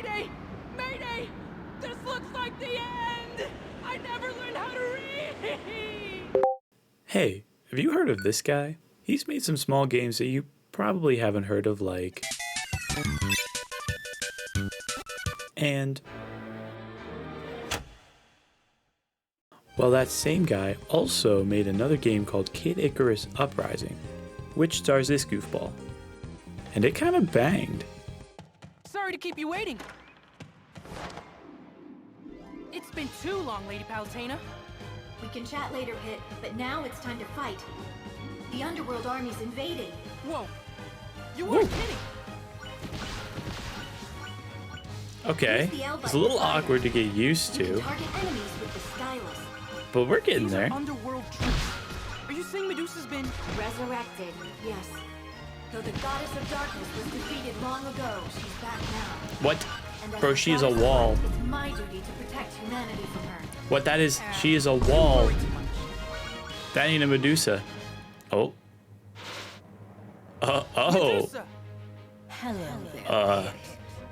Mayday! Mayday! This looks like the end! I never learned how to read! Hey, have you heard of this guy? He's made some small games that you probably haven't heard of, like... And... Well, that same guy also made another game called Kid Icarus Uprising, which stars this goofball. And it kind of banged. Sorry to keep you waiting. It's been too long, Lady Palutena. We can chat later, Pit, but now it's time to fight. The Underworld army's invading. Whoa. You weren't kidding. Okay, it's a little awkward to get used to, Target enemies with the stylus. but we're getting These there. are underworld troops. Are you saying Medusa's been... Resurrected, yes. Though the goddess of darkness was defeated long ago, she's back now. What? And as Bro, the she is a goddess of wall. light, it's my duty to protect humanity from her. What that is, she is a wall. Worry too much. That ain't a Medusa. Oh. Oh. Medusa! Hello there.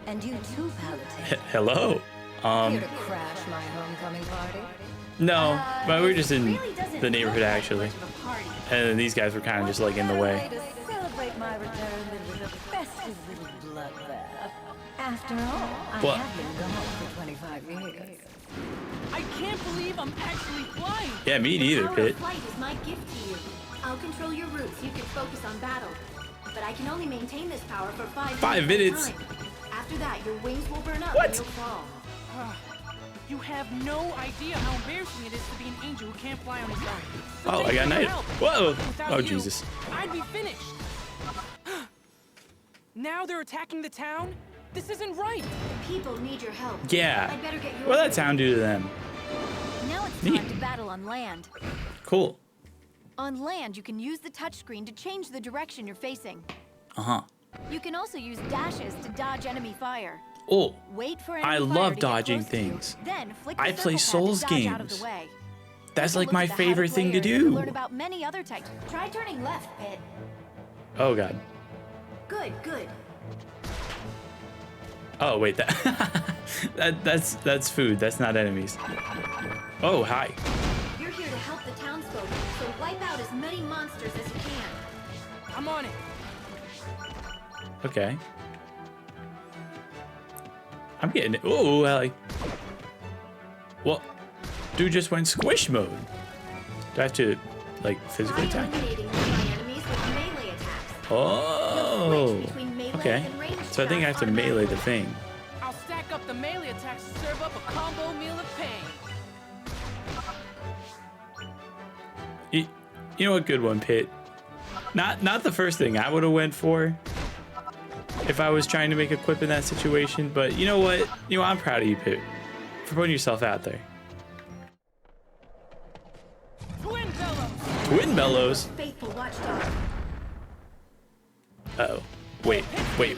And you too, Paladin. Hello. Here to crash my homecoming party? No, but we're just in Really doesn't the neighborhood look like actually. much of a party. And then these guys were kind of just like in the way. To celebrate my return with a festive little bloodbath. After all, I What? have been gone for 25 years. I can't believe I'm actually flying! Yeah, me The neither, power Pit. of flight is my gift to you. I'll control your routes so you can focus on battle. But I can only maintain this power for 5 minutes. at a time. After that, your wings will burn up What? and you'll fall. You have no idea how embarrassing it is to be an angel who can't fly on his own. So Oh, thank I you got for knighted. help. Whoa. Without Oh, you, Jesus. I'd be finished. Now they're attacking the town? This isn't right. People need your help. Yeah. I'd better get your What that sound do to them? Now it's Neat. time to battle on land. Cool. On land, you can use the touchscreen to change the direction you're facing. Uh-huh. You can also use dashes to dodge enemy fire. Oh, Wait for I enemy love fire to get dodging close to you, things. Then flick the I circle play pad to Souls dodge out of games. the way. that's Take a like look my at the how favorite thing to play area do. learn about many other types. Try turning left, Pit. Oh, God. Good, good. Oh, wait, that's food. That's not enemies. Oh, hi. You're here to help the townsfolk, so wipe out as many monsters as you can. I'm on it. Okay. I'm getting it. Oh, Ellie. Well, dude just went squish mode. Do I have to, like, physically Try attack? eliminating nearby enemies with melee attacks. Oh. Switch between melee Okay. and ranged So I think I have to attacks melee the automatically. thing. I'll stack up the melee attacks to serve up a combo meal of pain. You know what? Good one, Pit. Not the first thing I would have went for if I was trying to make a quip in that situation, but you know what? You know, I'm proud of you, Pit, for putting yourself out there. Twin bellows! Twin bellows. Faithful watchdog. Uh-oh. Wait,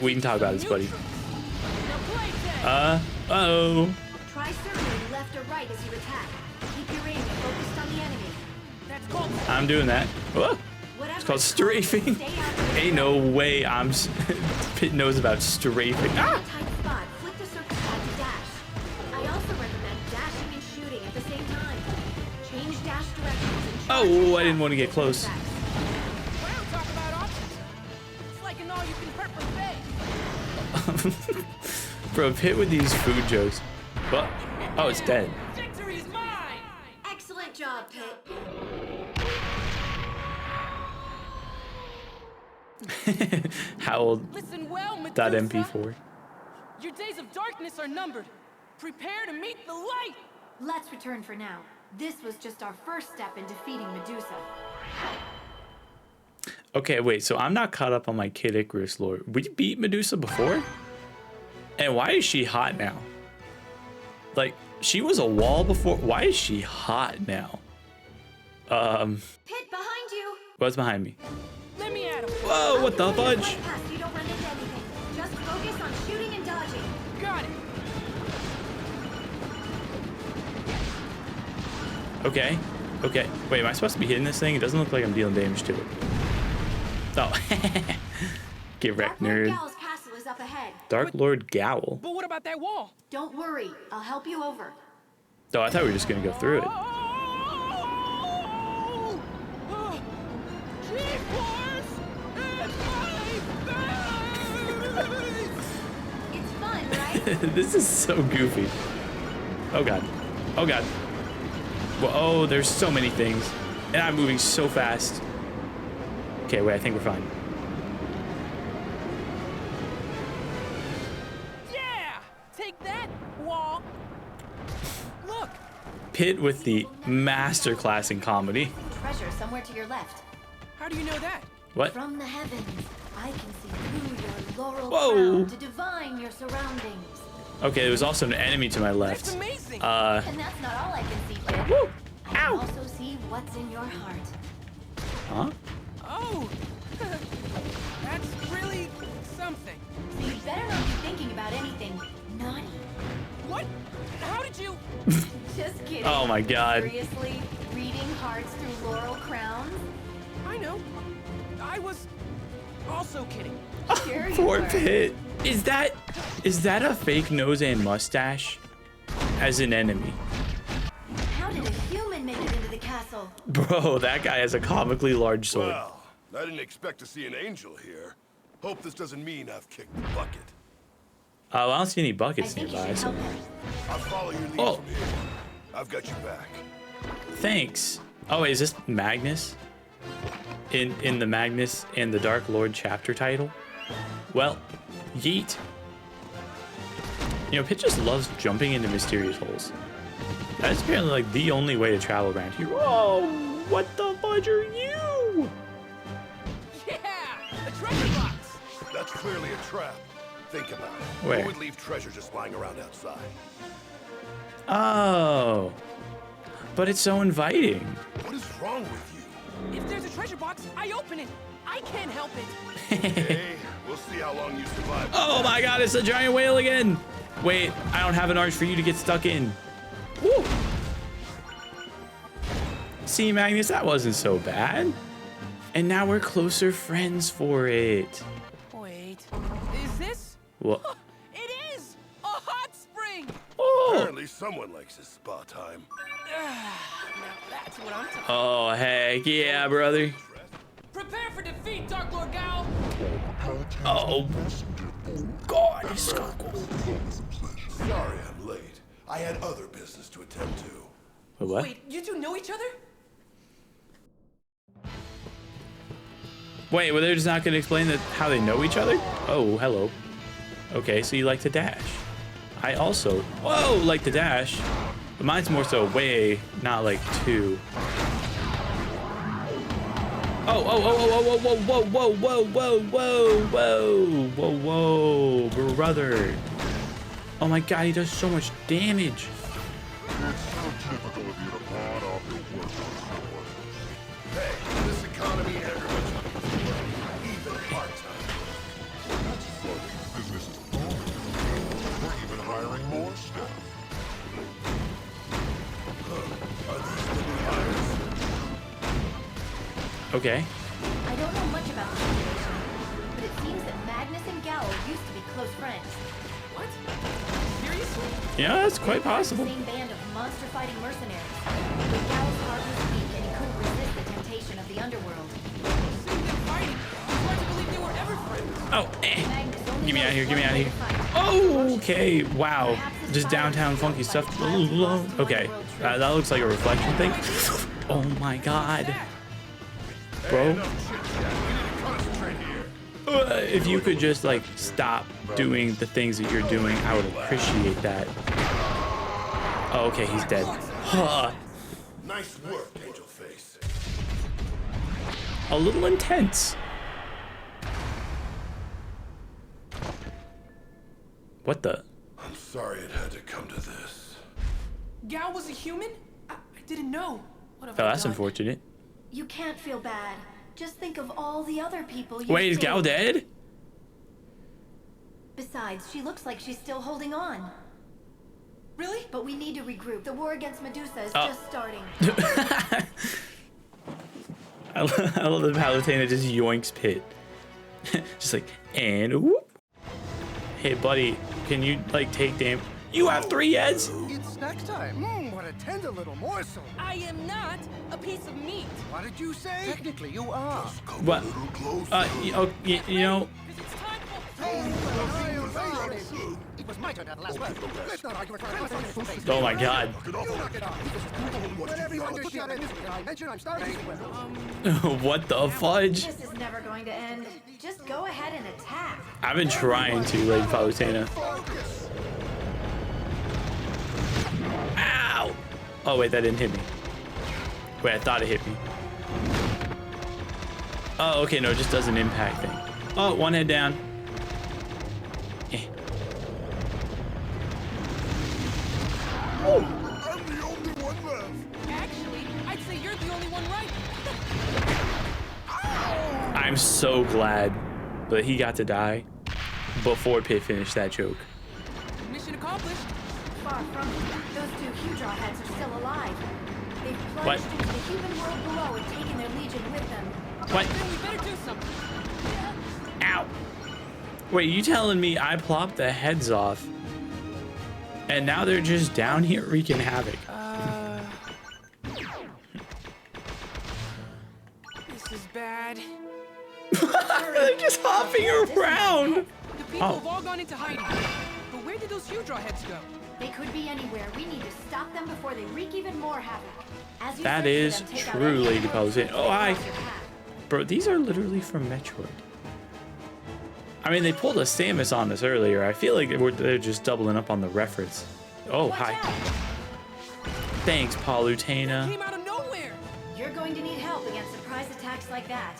we can talk about this, buddy. Now play dead! Uh-oh. Try circling left or right as you attack. Keep your aim focused on the enemy. That's called... I'm doing that. Whoa. Whatever It's called it's strafing. stay out of the Ain't no way I'm... Pit knows about strafing. In Ah! a tight spot, flick the circle pad to dash. I also recommend dashing and shooting at the same time. Change dash directions and charge Oh, your I didn't want to shot get close. with Wow, talk about options. It's like an all-you-can-hurt buffet. Bro, Pit with these food jokes. Well, oh, it's dead. Victory's mine! Excellent job, Pit. How old? Listen well, Medusa. Dot MP4. Your days of darkness are numbered. Prepare to meet the light! Let's return for now. This was just our first step in defeating Medusa. Okay, wait. So I'm not caught up on my Kid Icarus lore. We beat Medusa before, and why is she hot now? Like, she was a wall before. Why is she hot now? Pit, behind you! What's behind me? Let me at him. Whoa! What the I'll control your fudge? flight path so you don't run into anything. Just focus on shooting and dodging. Got it. Okay. Okay. Wait, am I supposed to be hitting this thing? It doesn't look like I'm dealing damage to it. Oh. Get wrecked, Blackmore nerd. Gal's castle is up ahead. Dark Lord Gowl. But what about that wall? Don't worry, I'll help you over. Oh, I thought we were just gonna go through it. Oh! Oh! G-force! It's fun, right? This is so goofy. Oh god. Oh god. Whoa, oh, there's so many things. And I'm moving so fast. Okay, wait, I think we're fine. Yeah! Take that, wall! Look! Pit with the masterclass in comedy. Treasure somewhere to your left. How do you know that? What? From the heavens, I can see through your laurel Whoa. crown to divine your surroundings. Okay, there was also an enemy to my That's left. amazing! And that's not all I can see, kid. Woo! I can Ow! also see what's in your heart. Huh? Oh! That's really something. So you better not be thinking about anything naughty. What? How did you... Just kidding. Oh my god. Seriously? Reading hearts through laurel crowns? I know. I was also kidding. Sure you Poor were. Pit. Is that a fake nose and mustache as an enemy? How did a human make it into the castle? Bro, that guy has a comically large sword. Well, I didn't expect to see an angel here. Hope this doesn't mean I've kicked the bucket. Oh, I don't see any I buckets think you nearby. should So help him. I'll follow your lead Oh. from here. I've got your back. thanks. Oh, wait, is this Magnus? In the Magnus and the Dark Lord chapter title? Well, yeet. You know, Pit just loves jumping into mysterious holes. That's apparently like the only way to travel around here. Whoa! What the fudge are you? Yeah! A treasure box! That's clearly a trap. Think about it. Where? Who would leave treasure just lying around outside? Oh. But it's so inviting. What is wrong with you? If there's a treasure box, I open it. I can't help it. Hey, we'll see how long you survive. Oh my god, it's a giant whale again! Wait, I don't have an arch for you to get stuck in. Woo! See, Magnus, that wasn't so bad. And now we're closer friends for it. Wait, is this? What? It is! A hot spring! Oh! Apparently someone likes his spa time. Now that's what I'm talking about. Oh, heck yeah, brother. Prepare for defeat, Dark Lord Gal! Oh, God, he's so cool. Sorry I'm late. I had other business to attend to. What? Wait, you two know each other? Wait, well, they're just not going to explain how they know each other? Oh, hello. Okay, so you like to dash. I also, like to dash. But mine's more so way, not like two. Oh, whoa, brother. Oh my god, he does so much damage. Hey, in this economy, everyone's looking for work, even part-time. Business is booming. We're even hiring more staff. Are these the new hires? Okay. I don't know much about the situation, but it seems that Magnus and Gowl used to be close friends. What? Seriously? Yeah, that's quite possible. The same band of monster-fighting mercenaries. But Gowl's heart was weak and he couldn't resist the temptation of the underworld. Seeing them fighting, it's hard to believe they were ever friends. Oh, Magnus only Get me out of here, knows get me one out of way here. to fight. Oh, okay, wow. Just downtown funky stuff. Okay, that looks like a reflection thing. Oh my god. Bro, Enough chit-chat. We need to concentrate here. if you could just like stop doing the things that you're doing, I would appreciate that. Oh, okay, he's dead. Huh. Nice work, Angel Face. A little intense. What the? I'm sorry it had to come to this. Gal was a human? I didn't know. What have Oh, I that's done? unfortunate. You can't feel bad. Just think of all the other people you Wait, is Gal dead? Besides, she looks like she's still holding on. Really? But we need to regroup. The war against Medusa is Oh. just starting. I love the Palutena just yoinks Pit. Just like, and whoop. Hey, buddy, can you like take damage? You have 3 heads? It's snack time. What a tender little morsel. I am not a piece of meat. What did you say? Technically, you are. What? You know, Because it's time for... It was my turn to have the last word. Let's not argue with oh my god. Whatever you want to shout at me, I mentioned I'm starting. What the fudge? This is never going to end. Just go ahead and attack. I've been trying to, Lady Palutena. Ow! Oh wait, that didn't hit me. Wait, I thought it hit me. Oh, okay, no, it just does an impact thing. Oh, 1 head down. Eh. I'm the only one left. Actually, I'd say you're the only one right. I'm so glad that he got to die before Pit finished that joke. Mission accomplished. Far from it. Those 2 Hydra heads are still alive. They've plunged What? into the human world below and taken their legion with them. What? Then we better do something. Ow! Wait, you telling me I plopped the heads off and now they're just down here wreaking havoc? This is bad. They're just hopping around. The people Oh. have all gone into hiding. But where did those Hydra heads go? They could be anywhere. We need to stop them before they wreak even more havoc. As you That search for is them, take out true, any Lady emeralds Palutena. Oh, hi. across your path. Bro, these are literally from Metroid. I mean, they pulled a Samus on us earlier. I feel like they're just doubling up on the reference. Oh, Watch hi. out. Thanks, Palutena. Came out of nowhere. You're going to need help against surprise attacks like that.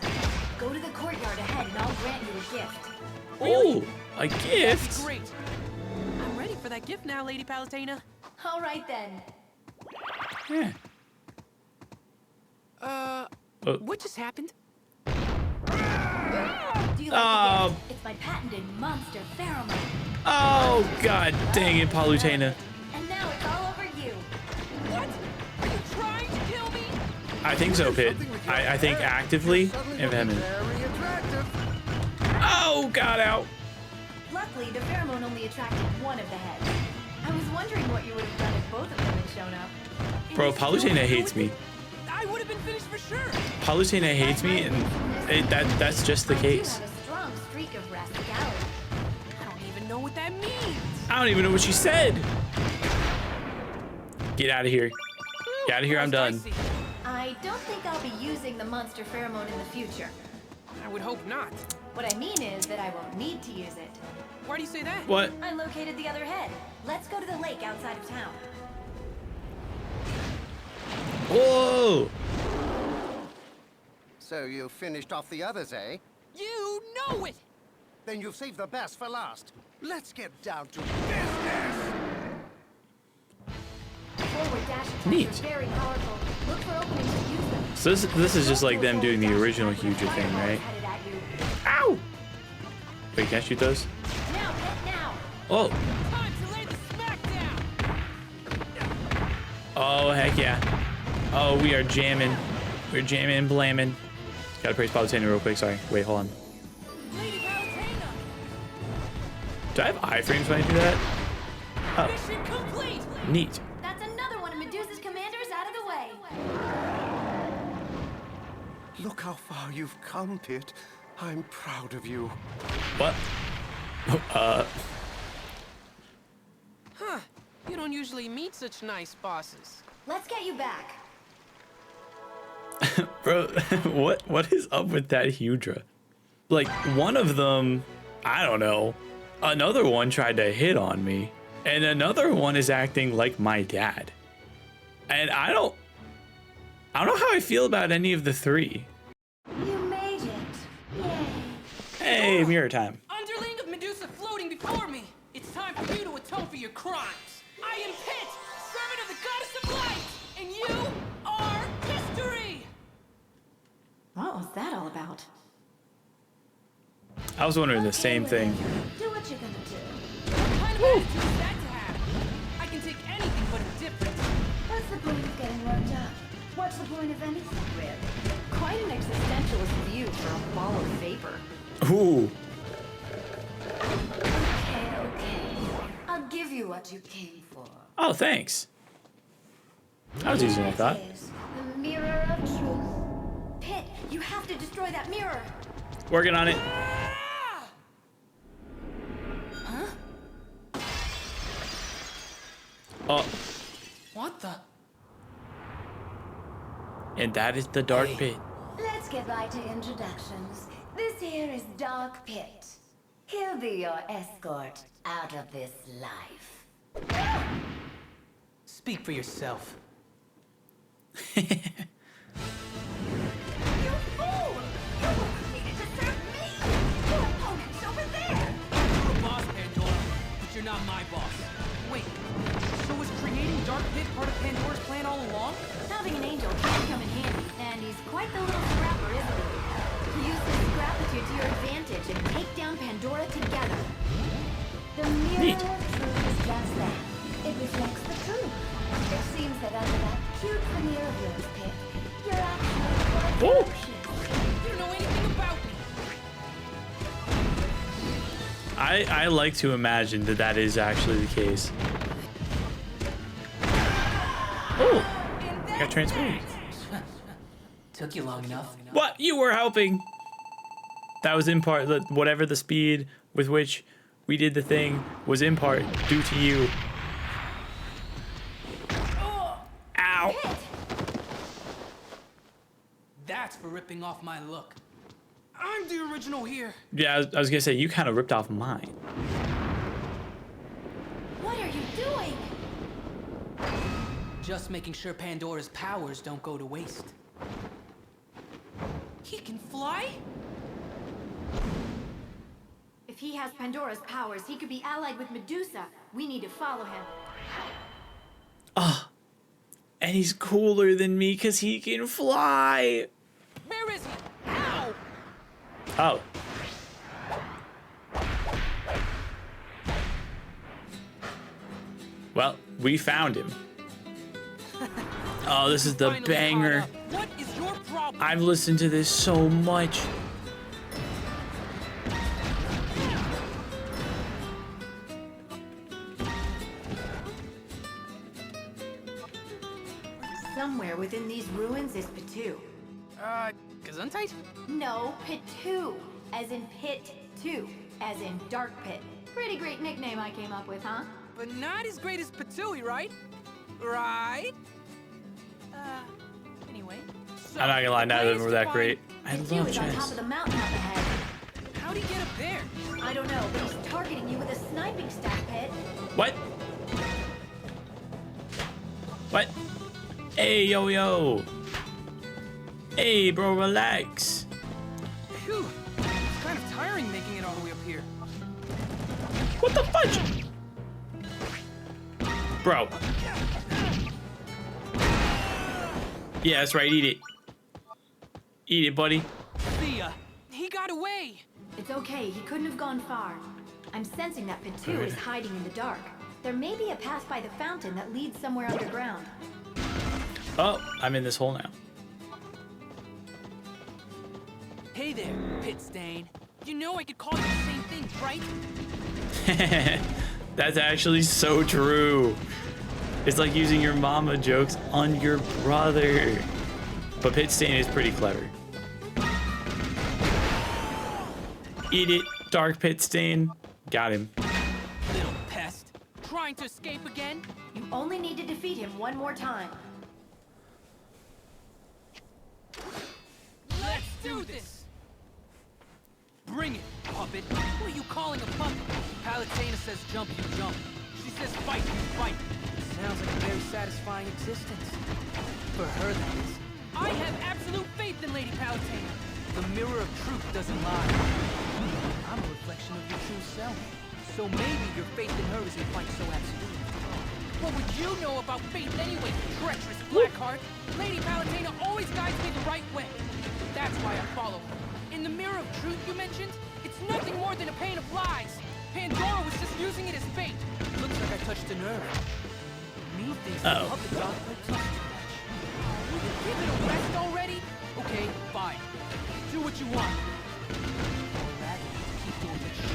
Go to the courtyard ahead and I'll grant you a gift. Oh, a That'd be gift. great. I'm ready for that gift now, Lady Palutena. All right then. Yeah. What just happened? Do you like the gift? It's my patented monster pheromone. Oh, god dang it, Palutena. And now it's all over you. What? Are you trying to kill me? I think so, Pit. I think actively and vehemently. Very attractive. Oh, god, out. Luckily, the pheromone only attracted one of the heads. I was wondering what you would have done if both of them had shown up. Bro, And you still Palutena do hates it? me. I would have been finished for sure. Palutena hates me, and that's just the case. I do have a strong streak of rascality. I don't even know what that means. I don't even know what she said. Get out of here. Get out of here, I'm done. Spicy. I don't think I'll be using the monster pheromone in the future. I would hope not. What I mean is that I won't need to use it. Why do you say that? What? I located the other head. Let's go to the lake outside of town. Whoa! So you finished off the others, eh? You know it. Then you've saved the best for last. Let's get down to business. Forward dash attacks Neat. are very powerful. Look for openings to use them. So this is just like them doing the original Hydra thing, right? Headed at you. Ow! Wait, can I shoot those? Now, hit now. Oh! Time to lay the smack down. Oh, heck yeah. Oh, we are jamming. We're jamming and blamming. Gotta praise Palutena real quick, sorry. Wait, hold on. Lady Palutena. Do I have iframes when I do that? Oh, Mission complete. neat. That's another one of Medusa's commanders out of the way. Look how far you've come, Pit. I'm proud of you. What? Huh. You don't usually meet such nice bosses. Let's get you back. Bro, what is up with that Hydra? Like, one of them, I don't know. Another one tried to hit on me. And another one is acting like my dad. And I don't know how I feel about any of the three. You made it. Yay. Hey, mirror time. Underling of Medusa floating before me. It's time for you to atone for your crimes. I am Pit, servant of the goddess of light, and you are history. What was that all about? I was wondering the same thing. Do what you're gonna do. What kind of attitude is that to have? I can take anything but indifference. What's the point of getting worked up? What's the point of anything, really? Quite an existentialist view for a ball of vapor. Ooh. Okay, you what you came for. Oh, thanks. I was using it, I thought. It is the mirror of truth. Pit, you have to destroy that mirror. Working on it. Oh, What the? and that is the dark pit. Let's get right to introductions. This here is Dark Pit. He'll be your escort out of this life. Speak for yourself. You fool! You almost needed to serve me! Your opponent's over there! You're a boss, Pandora, but you're not my boss. Wait, so was creating Dark Pit part of Pandora's plan all along? Having an angel can come in handy, and he's quite the little scrapper, isn't he? Use this scrapitude to your advantage and take down Pandora together. The mirror Neat. of truth is just that. It reflects the truth. It seems that under that cute veneer of yours, Pit, you're actually quite Ooh. ferocious. You don't know anything about me. I like to imagine that that is actually the case. Oh, I got transformed. Took you long enough. What? You were helping. That was in part, whatever the speed with which we did the thing was in part due to you. Ow. That's for ripping off my look. I'm the original here. Yeah, I was gonna say, you kind of ripped off mine. What are you doing? Just making sure Pandora's powers don't go to waste. He can fly? If he has Pandora's powers, he could be allied with Medusa. We need to follow him. And he's cooler than me because he can fly. Where is he? Ow! Oh. Well, we found him. Oh, this is the Finally banger. caught up. What is your problem? I've listened to this so much. Somewhere within these ruins is Pitu. Gesundheit? No, Pitu, as in Pit 2, as in Dark Pit. Pretty great nickname I came up with, huh? But not as great as Patui, right? Right? Anyway. So, I'm not gonna lie, neither of them were that ways to great. I Pitu love is on top chess. of the mountain up ahead. find- How'd he get up there? I don't know, but he's targeting you with a sniping staff, Pit. What? What? Hey, yo, yo. Hey, bro, relax. Phew. It's kind of tiring making it all the way up here. What the fudge? Bro. Yeah, that's right. Eat it. Eat it, buddy. See ya. He got away. It's okay, he couldn't have gone far. I'm sensing that Pitu is hiding in the dark. There may be a path by the fountain that leads somewhere underground. Oh, I'm in this hole now. Hey there, Pit Stain. You know I could call you the same thing, right? That's actually so true. It's like using your mama jokes on your brother. But Pit Stain is pretty clever. Eat it, Dark Pit Stain. Got him. Little pest. Trying to escape again? You only need to defeat him one more time. Let's do this! Bring it, puppet. What are you calling a puppet? Palutena says jump, you jump. She says fight, you fight. Sounds like a very satisfying existence. For her, that is. I have absolute faith in Lady Palutena. The mirror of truth doesn't lie. I'm a reflection of your true self. So maybe your faith in her isn't quite so absolute. What would you know about faith anyway, treacherous Blackheart? Lady Palutena always guides me the right way. That's why I follow her. In the mirror of truth you mentioned, it's nothing more than a pane of lies. Pandora was just using it as bait. Looks like I touched a nerve. Me thinks the puppet dog played too much. Will you give it a rest already? Okay, fine. Do what you want. Or rather, keep doing this shit.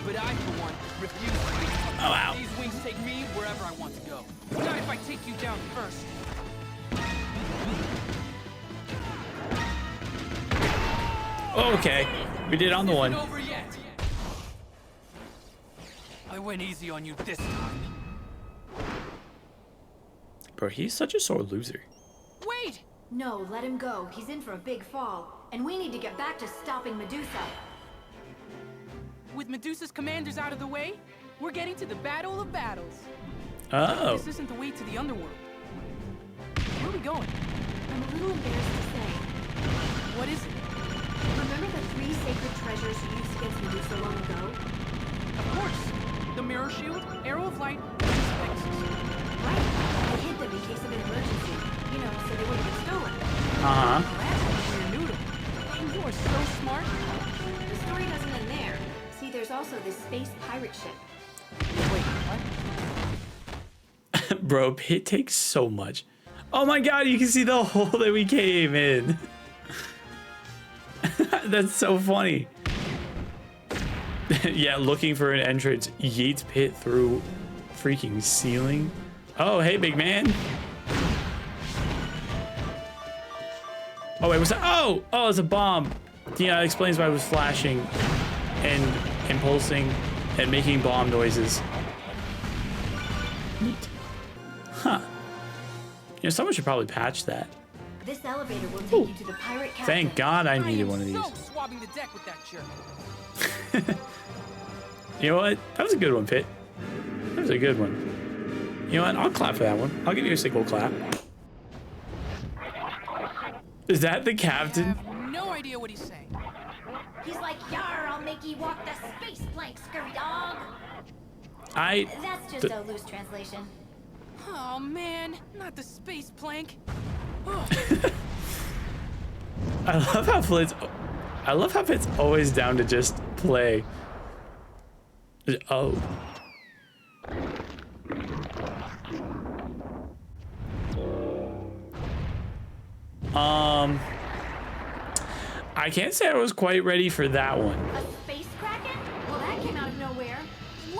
But I, for one, refuse to be. Oh, wow. These wings take me wherever I want to go. Not if I take you down first. Okay, we did on the Isn't one. over yet. I went easy on you this time. Bro, he's such a sore loser. Wait! No, let him go. He's in for a big fall. And we need to get back to stopping Medusa. With Medusa's commanders out of the way, we're getting to the battle of battles. Oh. This isn't the way to the underworld. Where are we going? I'm a little embarrassed to say. What is it? Remember the 3 sacred treasures you used against Medusa long ago? Of course. The mirror shield, arrow of light, and Pegasus. Right. I hid them in case of an emergency. You know, so they wouldn't get stolen. Uh-huh. That's your noodle. And you are so smart. The story doesn't end there. See, there's also this space pirate ship. Wait, what? Bro, Pit takes so much. Oh my god, you can see the hole that we came in. That's so funny. Yeah, looking for an entrance. Yeets Pit through freaking ceiling. Oh, hey, big man. Oh, wait, what's that? Oh, it's a bomb. Yeah, that explains why I was flashing and impulsing and making bomb noises. Neat. Huh. You know, someone should probably patch that. This elevator will take you to the pirate captain. Thank God I needed one of these. I am so swabbing the deck with that jerk. You know what? That was a good one, Pit. That was a good one. You know what? I'll clap for that one. I'll give you a single clap. Is that the I captain? have no idea what he's saying. He's like, yar, I'll make you walk the space plank, scurry dog. That's just a loose translation. Oh man, not the space plank. Oh, I love how Pit's always down to just play. Oh. I can't say I was quite ready for that one. A space kraken? Well, that came out of nowhere.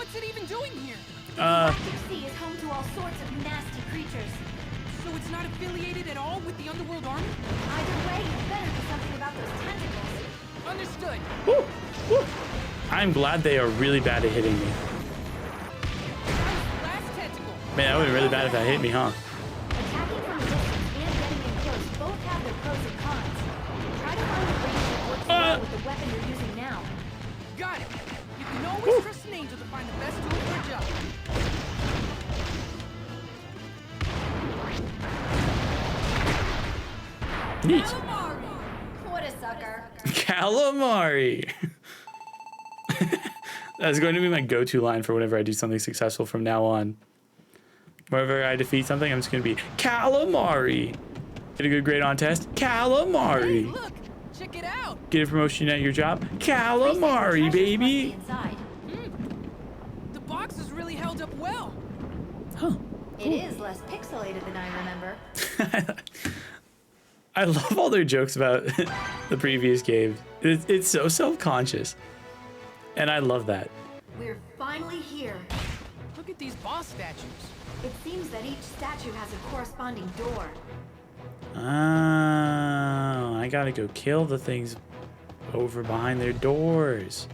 what's it even doing here? Galactic Sea is home to all sorts of nasty creatures. So it's not affiliated at all with the Underworld Army? Either way, you better do something about those tentacles. Understood. Woo, woo. I'm glad they are really bad at hitting me. Last tentacle. Man, that would be really bad if that hit me, huh? Attacking from a distance and getting in close both have their pros and cons. Try to find a range that works well with the weapon you're using now. Got it. You can always trust an angel to find the best tool for a job. Neat. What a sucker. Calamari. That's going to be my go-to line for whenever I do something successful from now on. Whenever I defeat something, I'm just going to be calamari. Get a good grade on test. Calamari. Hey, look. Check it out. Get a promotion at your job. Calamari, baby. Inside. The box is really held up well. Huh. It is less pixelated than I remember. I love all their jokes about the previous games. It's so self-conscious. And I love that. We're finally here. Look at these boss statues. It seems that each statue has a corresponding door. Oh, I gotta go kill the things over behind their doors.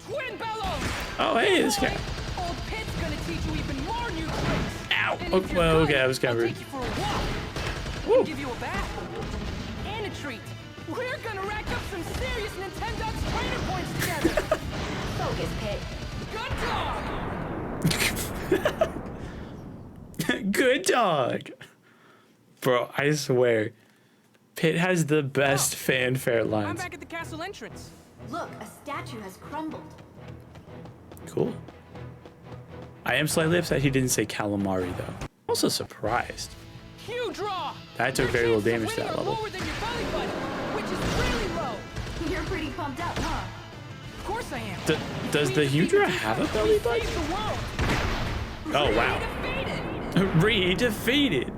Twin bellows! Oh, hey, this guy. Old Pit's gonna teach you even more new tricks. Ow. And Oh, if you're well, good, okay, I was kind I'll of take rude. you for a walk. Woo. Give you a bath. And a treat. We're gonna rack up some serious Nintendo's trainer points together. Focus, Pit. Good dog! Good dog. Bro, I swear. Pit has the best fanfare I'm lines. back at the castle entrance. Look, a statue has crumbled. Cool. I am slightly upset he didn't say calamari, though. Also surprised. Huge draw! That took very little damage to that level. Lower than your belly button, which is really low. You're pretty pumped up, huh? Of course I am. Does the Hydra have a belly button? Save the world. Oh, wow. Redefeated. Redefeated.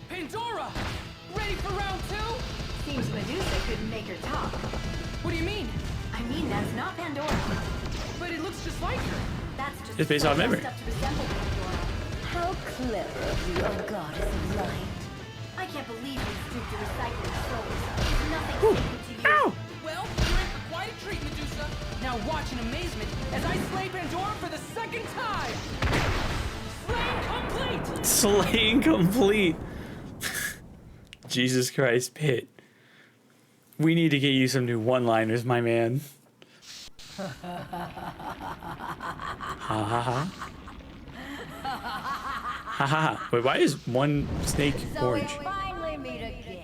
Pandora, ready for round 2? changed Medusa couldn't make her talk. What do you mean? I mean, that's not Pandora. But it looks just like her. That's just It's based on memory. dressed up to resemble Pandora. How clever of you, O goddess of light. I can't believe you stooped to recycling souls. There's nothing sacred to you. Ow! Well, you're in for quite a treat, Medusa. Now watch in amazement as I slay Pandora for the second time. Slaying complete. Slaying complete. Jesus Christ, Pit. We need to get you some new one-liners, my man. Ha ha ha. Ha ha. Wait, why is one snake orange? Finally meet again.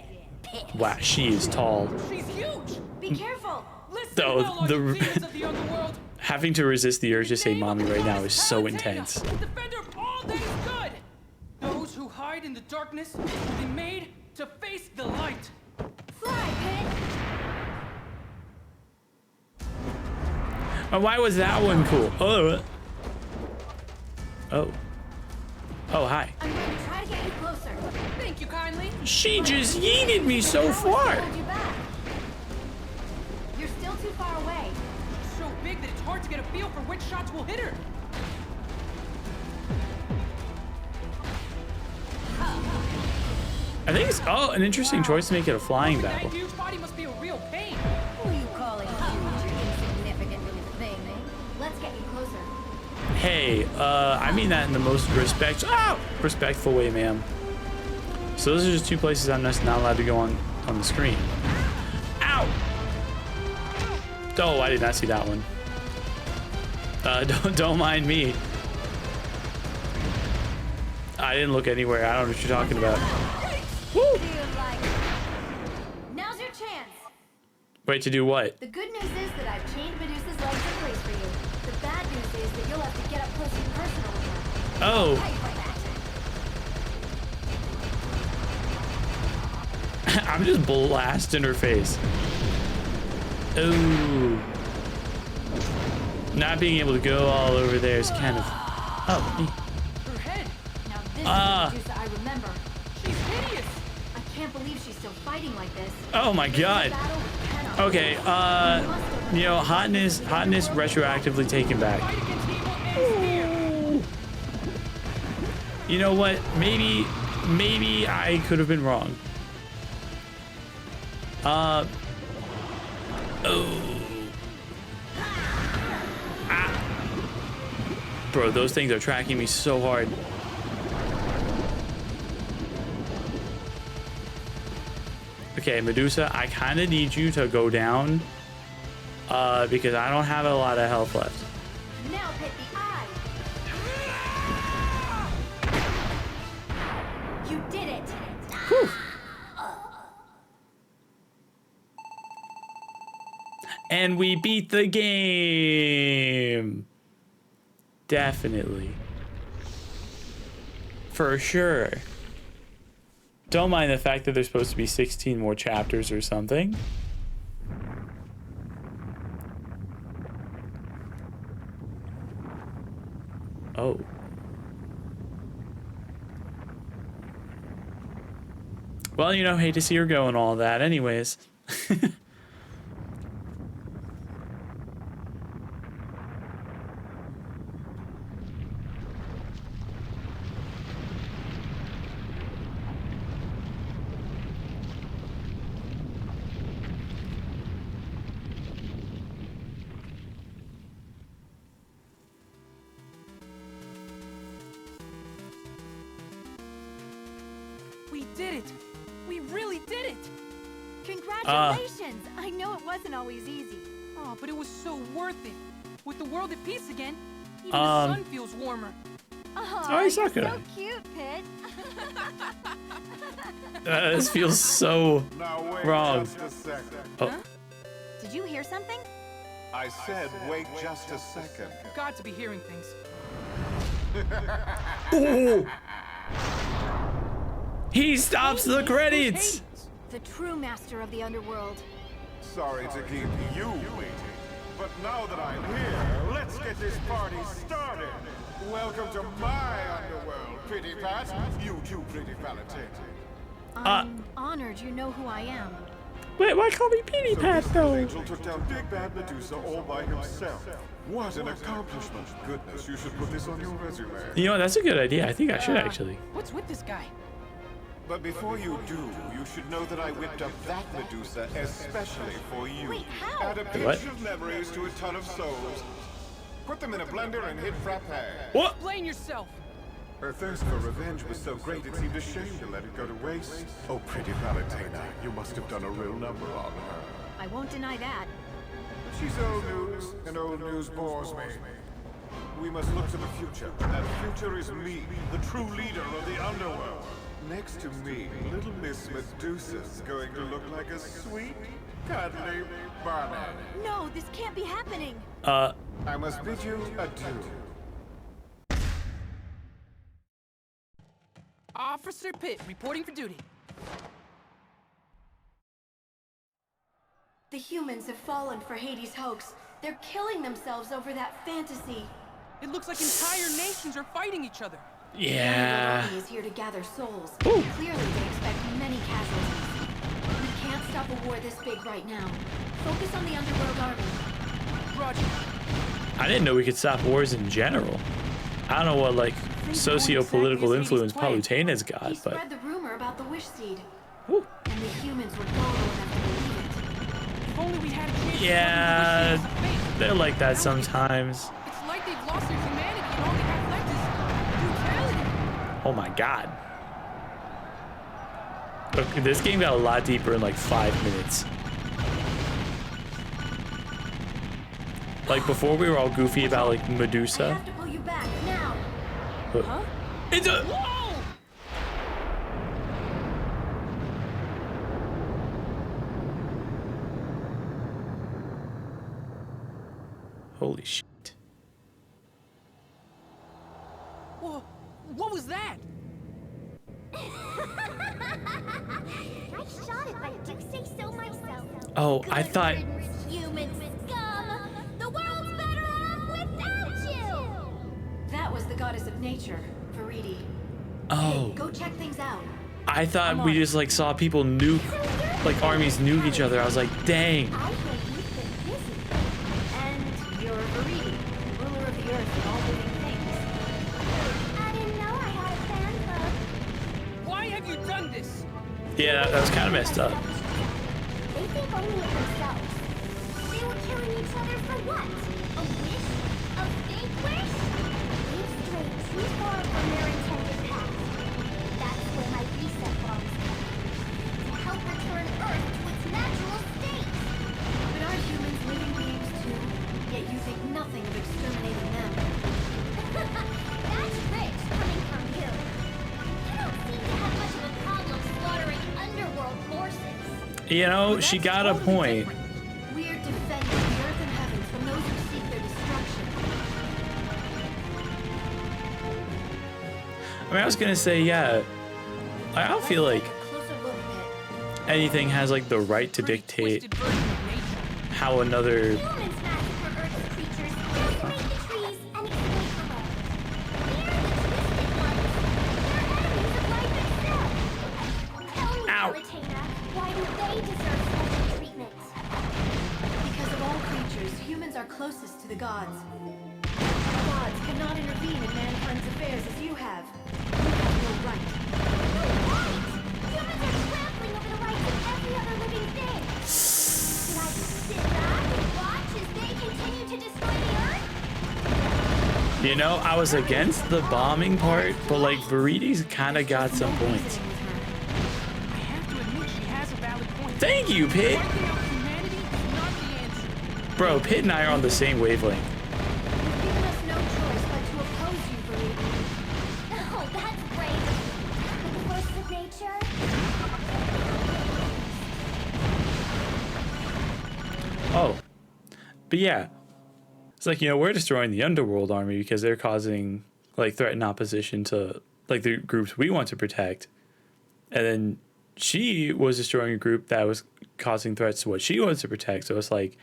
Wow, she is tall. She's huge. Be careful. Listen Though well, all the- you demons of the underworld. Having to resist the urge to say mommy right now is so intense. Defender of all that is good. Those who hide in the darkness will be made to face the light. Fly, Pit. Why was that one cool? Oh. Oh. Oh, hi. I'm going to try to get you closer. Thank you kindly. She just yeeted me so far. Hold you back. You're still too far away. So big that it's hard to get a feel for which shots will hit her. I think it's an interesting choice to make it a flying That battle. huge body must be a real pain. Who are you calling huge, you insignificant little thing? Let's get you closer. Hey, I mean that in the most respectful way, ma'am. So those are just two places I'm just not allowed to go on the screen. Ow! Oh, I did not see that one. Don't mind me. I didn't look anywhere. I don't know what you're talking about. Woo! Now's your chance. Wait, to do what? The good news is that I've chained Medusa's legs in place for you. The bad news is that you'll have to get up close and personal with her. Oh. Pay for that. I'm just blasting her face. Ooh. Not being able to go all over there is kind of... Oh, me. Her head. Now this is the Medusa I remember. She's hideous. I can't believe she's still fighting like this. Oh my god. Battle cannot Okay, you know, hotness retroactively taken back. Fight against evil ends here. You know what? Maybe I could have been wrong. Oh. Ah. Bro, those things are tracking me so hard. Okay, Medusa, I kind of need you to go down because I don't have a lot of health left. Now hit the eye. You did it. Whew. And we beat the game. Definitely. For sure. Don't mind the fact that there's supposed to be 16 more chapters or something. Oh. Well, you know, hate to see her go and all that anyways. We did it. We really did it. Congratulations. I know it wasn't always easy. Oh, but it was so worth it. With the world at peace again, even the sun feels warmer. Oh, Sakura. so cute, Pit. This feels so Now wait wrong. just a second. Oh. Did you hear something? I said wait just a second. Got to be hearing things. Ooh. He stops the Who's credits. Hades? The true master of the underworld. Sorry to keep you waiting. But now that I'm here, let's get this party started. Welcome to my underworld, Pretty Pat. You too, Pretty Palatine. I'm honored you know who I am. Wait, why call me Petey So Pat this though? angel took down Big Bad Medusa all by himself. What an accomplishment. Goodness, you should put this on your resume. You know what? That's a good idea. I think I should actually. What's with this guy? But before you do, you should know that I whipped up that Medusa especially for you. Wait, how? Add a pinch What? of memories to a ton of souls. Put them in a blender and hit frappe. What? Explain yourself. Her thirst for revenge was so great it seemed a shame to let it go to waste. Oh, pretty Valentina, you must have done a real number on her. I won't deny that. She's old news, and old news bores me. We must look to the future. That future is me, the true leader of the underworld. Next to me, little Miss Medusa's going to look like a sweet, cuddly bunny. No, this can't be happening. I must bid you adieu. Officer Pitt, reporting for duty. The humans have fallen for Hades' hoax. They're killing themselves over that fantasy. It looks like entire nations are fighting each other. The Yeah. army is here to gather souls. Ooh. Clearly, they expect many casualties. We can't stop a war this big right now. Focus on the underworld army. Roger. I didn't know we could stop wars in general. I don't know what like socio-political influence Palutena's He got, but spread the rumor about the wish seed. Woo. And the humans were gullible enough to believe it. If only we had a chance. Yeah. To cover the wishes. they're like that sometimes. It's like they've lost their humanity and all they have left is brutality. Oh my god. Okay, this game got a lot deeper in like 5 minutes. Like before we were all goofy about like I Medusa. have to pull you back now. Huh? It's a Whoa! holy shit. Whoa! What was that? I shot it, but I do say so myself. Oh, I thought Human scum! The world's better off without you! That was the goddess of nature, Veridi. oh, Hey, go check things out. I thought we just like saw people nuke like armies nuke each other. I was like, dang. I hear you've been busy. And you're Veridi, ruler of the earth and all living things. I didn't know I had a fan club. Why have you done this? Yeah, that was kind of messed up. They think only of themselves. They were killing each other for what? A wish? A big wish? They've strayed too far from their intended path. That's where my reset bombs come in. To help return Earth to its natural state. But are humans living beings too? Yet you think nothing of exterminating them. That's rich coming from you. You don't seem to have much of a problem slaughtering underworld forces. You know, she got a point. We're defending the earth and heavens from those who seek their destruction. I mean, I was gonna say, yeah. I don't feel like Let's take a closer look at it. anything has like the right to Pretty dictate twisted version of nature. how another. Humans massacre Earth's creatures, decimate the trees, and exploit the land. They're the twisted ones. They're enemies of life itself. Tell me, Ow. Palutena, why do they deserve special treatment? Because of all creatures, humans are closest to the gods. The gods cannot intervene in mankind's affairs as you have. You have no right. Right! Humans are trampling over the rights of every other living thing. Should I just sit back and watch as they continue to destroy the Earth? You know, I was against the bombing part, but like Veridi's kind of got some points. Reasoning with her. I have to admit she has a valid point. Thank you, Pit. Wiping out humanity is not the answer. Bro, Pit and I are on the same wavelength. You've given us no choice but to oppose you, Veridi. Oh, that's great. The forces of nature? Oh, but yeah, it's like, you know, we're destroying the underworld army because they're causing like threat and opposition to like the groups we want to protect, and then she was destroying a group that was causing threats to what she wants to protect. So it's like,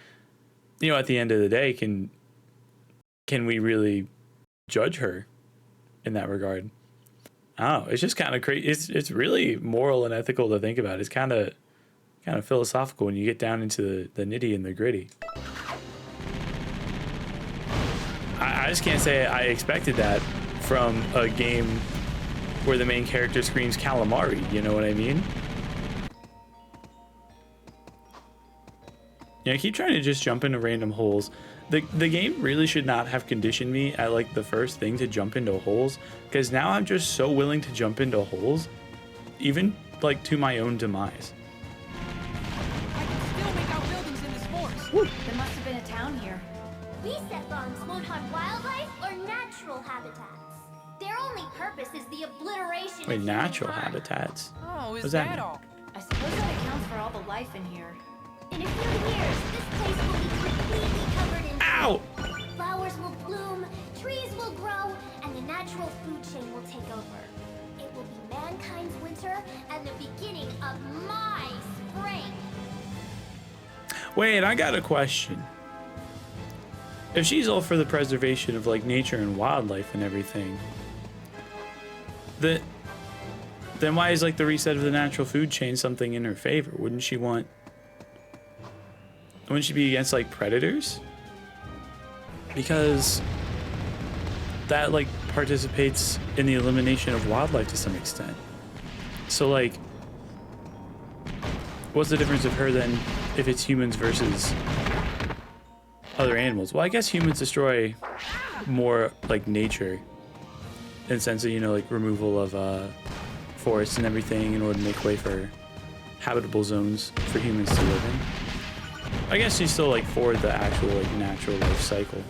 you know, at the end of the day, can we really judge her in that regard? I don't know. It's just kind of crazy. It's really moral and ethical to think about. It's kind of kind of philosophical when you get down into the nitty and the gritty. I just can't say I expected that from a game where the main character screams calamari, you know what I mean? Yeah, I keep trying to just jump into random holes. The game really should not have conditioned me at like the first thing to jump into holes, because now I'm just so willing to jump into holes, even like to my own demise. I can still make out buildings in this forest. There must have been a town here. Reset bombs won't harm wildlife or natural habitats. Their only purpose is the obliteration Wait, of natural human harm. habitats? Oh, is What's that that mean? all? I suppose that accounts for all the life in here. In a few years, this place will be completely covered in Ow! flowers will bloom, trees will grow, and the natural food chain will take over. It will be mankind's winter and the beginning of my spring. Wait, I got a question. If she's all for the preservation of like nature and wildlife and everything, then why is like the reset of the natural food chain something in her favor? Wouldn't she be against like predators? Because that like participates in the elimination of wildlife to some extent. So like, what's the difference of her then if it's humans versus other animals? Well, I guess humans destroy more like nature in the sense of, you know, like removal of forests and everything in order to make way for habitable zones for humans to live in. I guess she's still like for the actual like natural life cycle.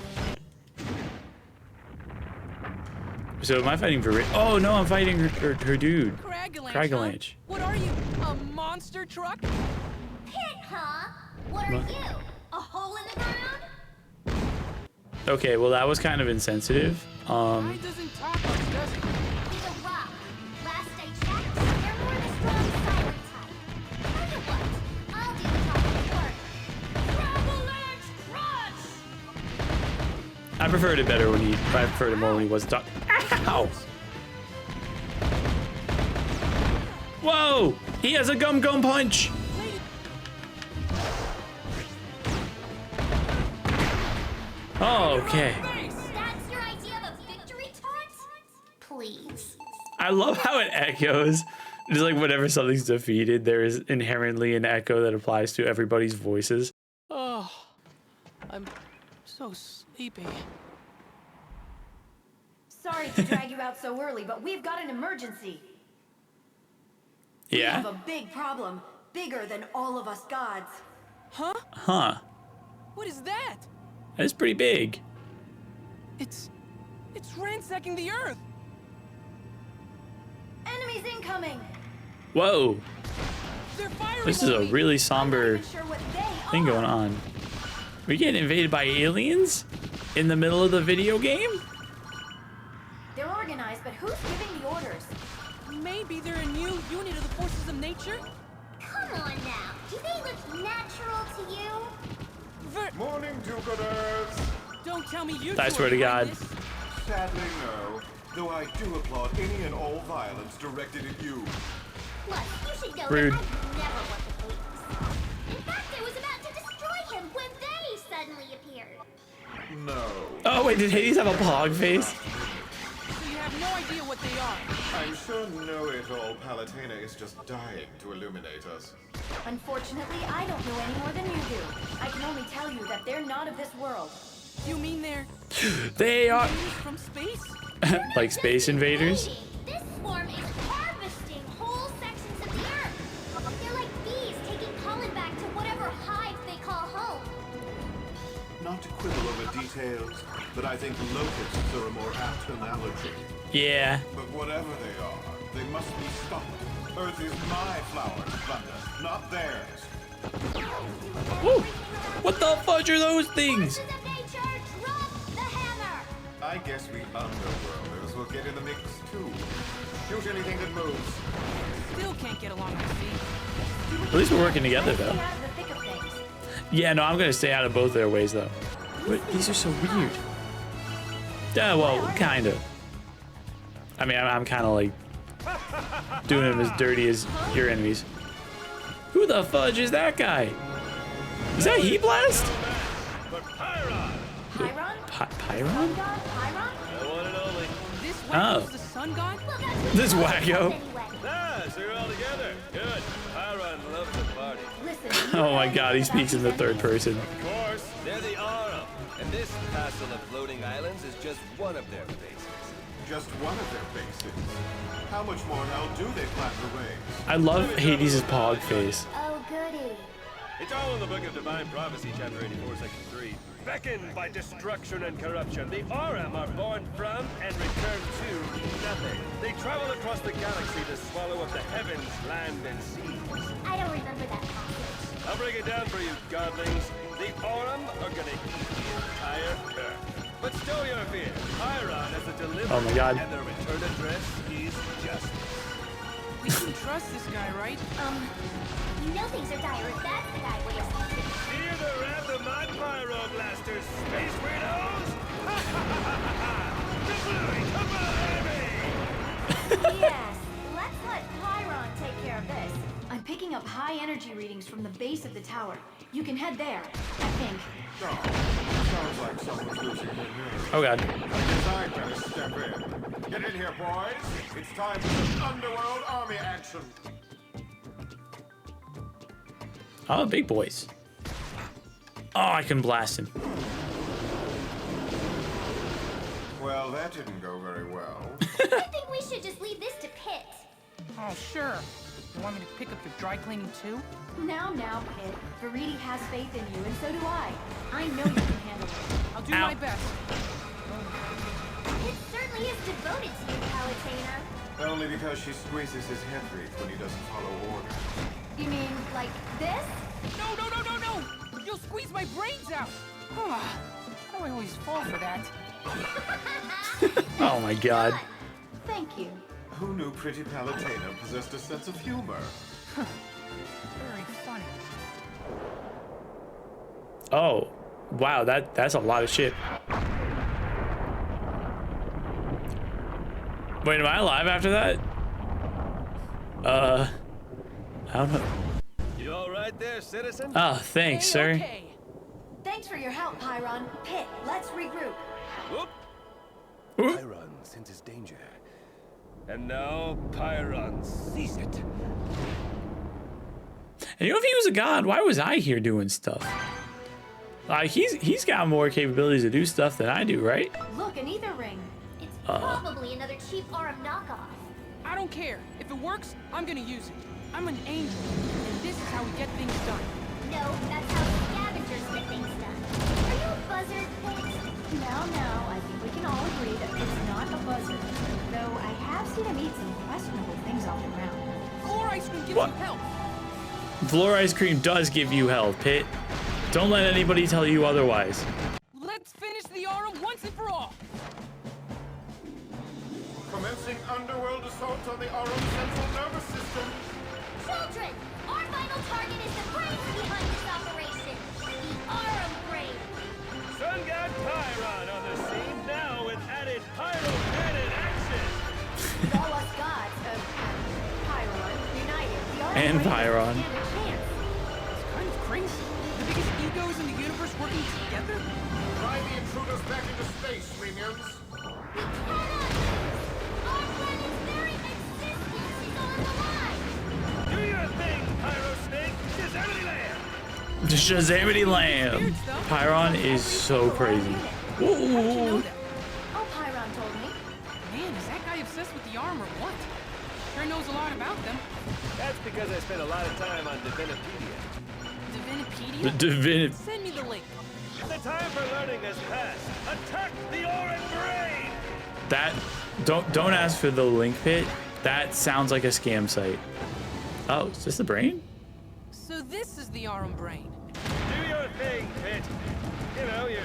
So am I fighting for? Oh no, I'm fighting her dude. Cragalanch. What are you? A monster truck? Pit, huh? What are What? you? A hole in the ground? Okay, well that was kind of insensitive. Guy doesn't talk much, does he? He's a rock. Last I checked, they're more the strong silent type. Tell you what, I'll do the talking work. Cragalanch crush! I preferred it better when I preferred it more when he wasn't talking. Ow! Whoa! He has a gum punch! Oh, okay. That's your idea of a victory taunt? Please. I love how it echoes. Just like whenever something's defeated, there is inherently an echo that applies to everybody's voices. Oh, I'm so sleepy. Sorry to drag you out so early, but we've got an emergency. We Yeah? have a big problem, bigger than all of us gods. Huh? Huh. What is that? That's pretty big. It's ransacking the earth. Enemies incoming! Whoa. They're firing. This is at a me. really I'm not somber even sure what they thing are. going on. We getting invaded by aliens in the middle of the video game? They're organized, but who's giving the orders? Maybe they're a new unit of the forces of nature. Come on now. Do they look natural to you? Morning, do-gooders! Don't tell me you. I two swear are to behind God. this. Sadly, no. Though I do applaud any and all violence directed at you. Plus, you should know Rude. that I never want the police. In fact, I was about to destroy him when they suddenly appeared. No. Oh wait, did Hades have a pog face? So you have no idea what they are. I'm sure know-it-all Palutena is just dying to illuminate us. Unfortunately, I don't know any more than you do. I can only tell you that they're not of this world. You mean they're They are invaders from space? like space invaders. This swarm is harvesting whole sections of the earth. They're like bees taking pollen back to whatever hive they call home. Not to quibble over details, but I think locusts are a more apt analogy. Yeah. But whatever they are, they must be stopped. Earth is my flower to plunder, not theirs. Woo! What the fudge are those things? Forces of nature, drop the hammer. I guess we underworlders will get in the mix too. Shoot anything that moves. Still can't get along, I see. At least we're working together Stay though. out of the thick of things. Yeah, no, I'm gonna stay out of both their ways though. What? These are so weird. Yeah, well, kind of. I mean, I'm kind of like doing them as dirty as your enemies. Who the fudge is that guy? Is that Heat Blast? Pyron? Pyron? God, Pyron? This Oh. wacko's the sun god? Well, that's what This he wacko. says anyway. So you're all together. Good. Pyron loves the party. Listen. Oh my god, he speaks in the third person. Of course, they're the Arum. And this castle of floating islands is just one of their bases. Just one of their bases. How much more hell do they plan to raise? I love Hades' pog face. Oh, goody. It's all in the Book of Divine Prophecy, chapter 84, section 3. Beckoned by destruction and corruption, the Arum are born from and return to nothing. They travel across the galaxy to swallow up the heavens, land, and seas. I don't remember that passage. I'll break it down for you, godlings. The Arum are gonna eat the entire earth. But stow your fear. Pyron is a deliverer, Oh my god. and their return address is justice. We can trust this guy, right? You know things are dire if that's the guy we're speaking. Hear the wrath of my pyro blasters, space weirdos! Yes, let's let Pyron take care of this. I'm picking up high energy readings from the base of the tower. You can head there, I think. Oh, sounds like someone's losing their nerve. Oh god. I guess I better step in. Get in here, boys. It's time for some underworld army action. Oh, big boys. Oh, I can blast him. Well, that didn't go very well. I think we should just leave this to Pit. Oh, sure. You want me to pick up your dry cleaning too? Now, Pit. Veriti has faith in you, and so do I. I know you can handle it. I'll do Ow. my best. Pit certainly is devoted to you, Palutena. Only because she squeezes his head wreath when he doesn't follow orders. You mean, like this? No! You'll squeeze my brains out! How do I always fall for that? Oh my god. Thank you. Who knew pretty Palutena possessed a sense of humor? Very funny. Oh, wow, that's a lot of shit. Wait, am I alive after that? I don't know. You all right there, citizen? Oh, thanks, sir. Okay. Thanks for your help, Pyron. Pit, let's regroup. Whoop. Ooh. Pyron senses danger. And now, Pyron sees it. And you know, if he was a god, why was I here doing stuff? Like, he's got more capabilities to do stuff than I do, right? Look, an ether ring. It's probably another cheap Arum knockoff. I don't care. If it works, I'm gonna use it. I'm an angel, and this is how we get things done. No, that's how scavengers get things done. Are you a buzzard, Pit? Now, I think we can all agree that it's not a buzzard. Though I have seen him eat some questionable things off the ground. Floor ice cream gives What? you health. Floor ice cream does give you health, Pit. Don't let anybody tell you otherwise. Let's finish the Arum once and for all. Commencing underworld assault on the Arum central nervous system. Children, our final target is the brains behind this operation. The Arum brain. Sun God Pyron on the scene now with added pyro cannon action. All us gods of Pyron united. The Arum And brain Pyron. stand a chance. It's kind of crazy. The biggest egos in the universe working together? Drive the intruders back into space, minions. We cannot lose. Our planet's very existence is on the line. Do your thing, Pyro Snake. Disability Land. Shazamity Lamb. Pyron is so crazy. How'd you know Ooh. that? Oh, Pyron told me. Man, is that guy obsessed with the Arum or what? Sure knows a lot about them. That's because I spent a lot of time on Divinipedia. Divinipedia? Divinity. Send me the link. The time for learning has passed. Attack the Arum brain. That don't ask for the link, Pit. That sounds like a scam site. Oh, is this the brain? So this is the Arum brain. Do your thing, Pit. You know, your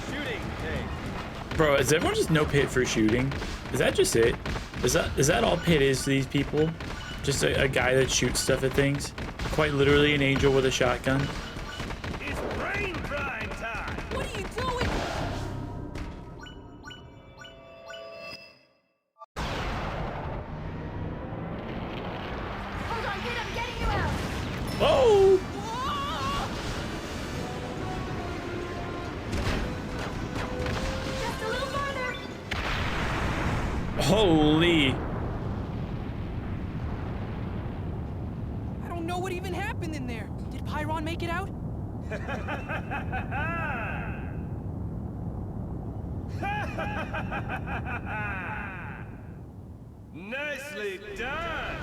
shooting thing. Bro, does everyone just know Pit for shooting? Is that just it? Is that all Pit is to these people? Just a guy that shoots stuff at things? Quite literally an angel with a shotgun? It's brain prime time. What are you doing? Hold on, Pit, I'm getting you out. Holy. I don't know what even happened in there. Did Pyron make it out? Nicely done!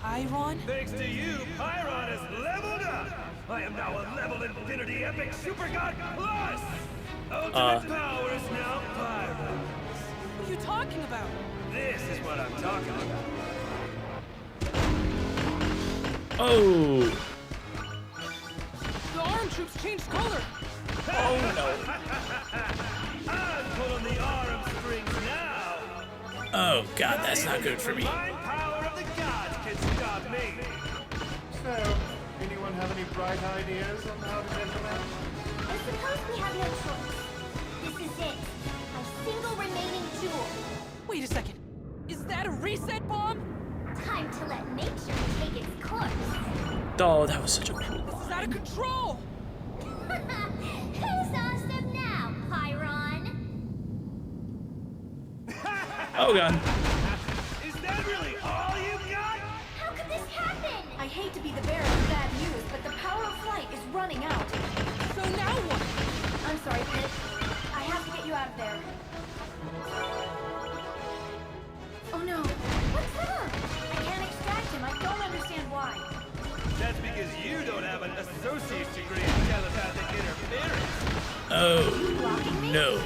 Pyron? Thanks to you, Pyron has leveled up! I am now a level infinity epic super god plus! Ultimate power is now Pyron. What are you talking about? This is what I'm talking about. Oh. The arm troops changed color. Oh no. I'm pulling the arm strings now! Oh god, that's not good for me. The divine power of the gods can stop me! So, anyone have any bright ideas on how to measure that? I suppose we have no choice. This is it. My single remaining jewel. Wait a second. Is that a reset bomb? Time to let nature take its course. Oh, that was such a cool. This is out of control. Who's awesome now, Pyron? Oh god. Is that really all you got? How could this happen? I hate to be the bearer of bad news, but the power of flight is running out. So now what? I'm sorry, Pit. I have to get you out of there. Oh no. What's wrong? I can't extract him. I don't understand why. That's because you don't have an associate's degree in telepathic interference. Oh no.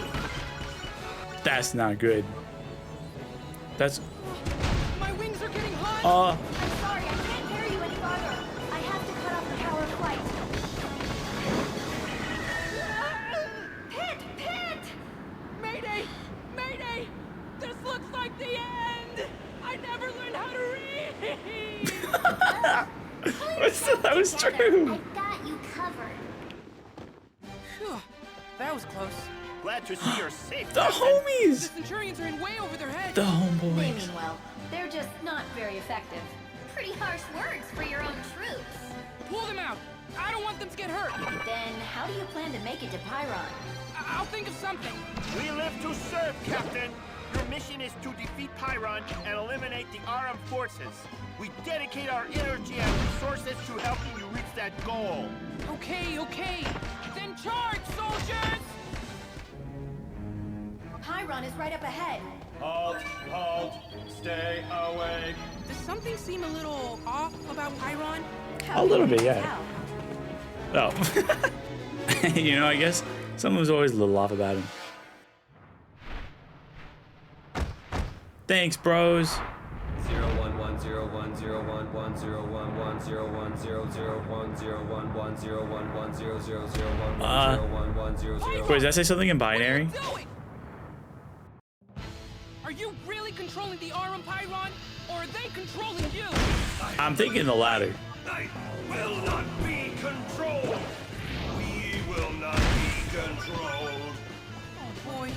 That's not good. That's My wings are getting hot. I'm sorry, I can't carry you any farther. I have to cut off the power of flight. Pit! Pit! Mayday! Mayday! This looks like the end! I never learned how to read! that was true. I've got you covered. Phew, that was close. Glad to see you're safe. The The homies. Centurions are in way over their heads. The They homeboys. mean well. They're just not very effective. Pretty harsh words for your own troops. Pull them out! I don't want them to get hurt! Then how do you plan to make it to Pyron? I'll think of something. We live to serve, Captain. Your mission is to defeat Pyron and eliminate the armed forces. We dedicate our energy and resources to helping you reach that goal. Okay, okay. Then charge, soldiers! Pyron is right up ahead. Halt, stay away. Does something seem a little off about Pyron? How A little can bit, you yeah. tell? Oh. You know, I guess someone was always a little off about him. Thanks, bros. 01101010101010101010101010101010101010101010101010101010101010101010101010101010101010101010101010101010101010101010101010101010101010101010101010101010101010101010101010101010101010101 Are you really controlling the Arum Pyron? Or are they controlling you? I'm thinking the latter. I will not be controlled. We will not be controlled. Oh boy,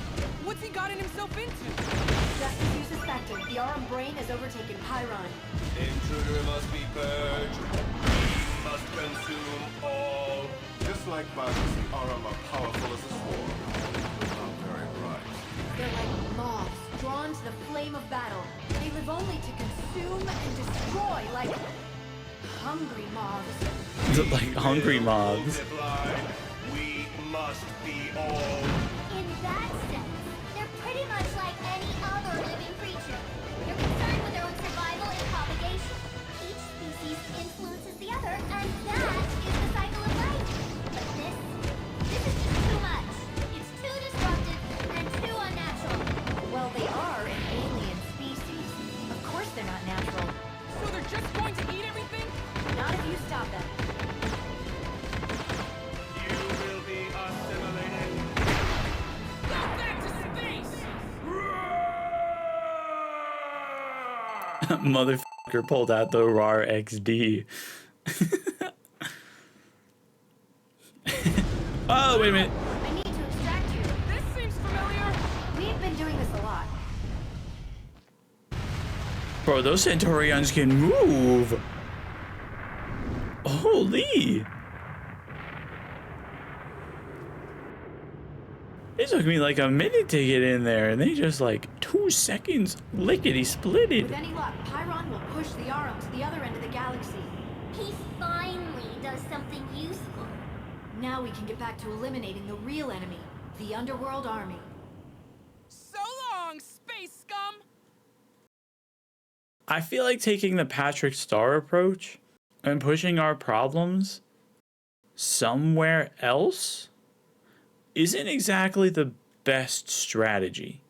what's he gotten himself into? Just as you suspected, the Arum brain has overtaken Pyron. Intruder must be purged. We must consume all. Just like bugs, the Arum are powerful as a sword. But not very bright. They're like moths, drawn to the flame of battle. They live only to consume and destroy, like hungry moths. Like hungry mobs. Multiply. We must be all. In that sense, they're pretty much like any other living creature. They're concerned with their own survival and propagation. Each species influences the other, and that is the cycle of life. But this is just too much. It's too destructive and too unnatural. Well, they are an alien species. Of course they're not natural. So they're just going to eat everything? Not if you stop them. You will be assimilated. Go back to space! Motherfucker pulled out the RAR XD. Oh, wait a minute. I need to extract you. This seems familiar. We've been doing this a lot. Bro, those Centaurians can move. Holy. It took me like a minute to get in there, and they just like 2 seconds lickety splitted. With any luck, Pyron will push the Arum to the other end of the galaxy. He finally does something useful. Now we can get back to eliminating the real enemy, the Underworld Army. So long, space scum! I feel like taking the Patrick Star approach and pushing our problems somewhere else isn't exactly the best strategy.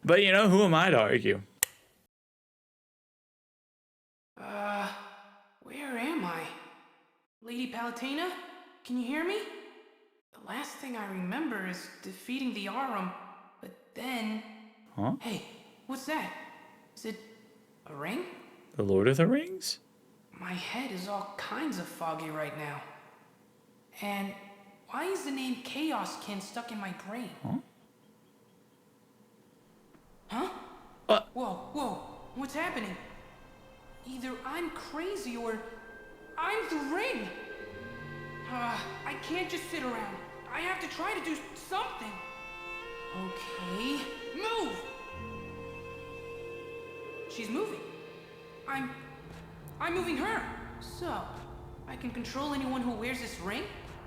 But you know, who am I to argue? Where am I? Lady Palutena? Can you hear me? The last thing I remember is defeating the Arum, but then... Huh? Hey, what's that? Is it a ring? The Lord of the Rings? My head is all kinds of foggy right now. And why is the name Chaoskin stuck in my brain? Huh? Huh? What? Whoa, what's happening? Either I'm crazy or I'm the ring. I can't just sit around. I have to try to do something. Okay, move! She's moving. I'm moving her. So, I can control anyone who wears this ring?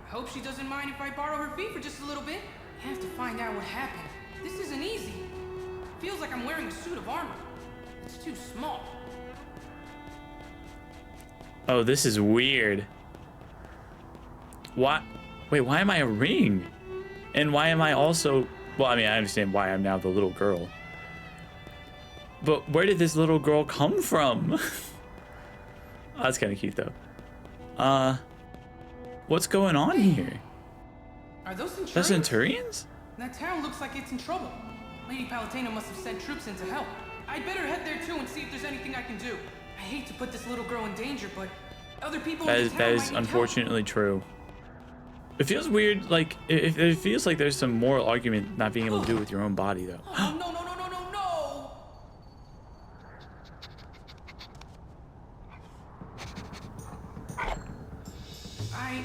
I hope she doesn't mind if I borrow her feet for just a little bit. I have to find out what happened. This isn't easy. Feels like I'm wearing a suit of armor. It's too small. Oh, this is weird. What? Wait, why am I a ring? And why am I also... Well, I mean, I understand why I'm now the little girl. But where did this little girl come from? Oh, that's kind of cute, though. What's going on here? Are those Centurions? The Centurions? That town looks like it's in trouble. Lady Palutena must have sent troops in to help. I'd better head there too and see if there's anything I can do. I hate to put this little girl in danger, but other people in the town That might is need unfortunately true. It feels weird, like, it feels like there's some moral argument not being able to do it with your own body, though. help. Oh, no. I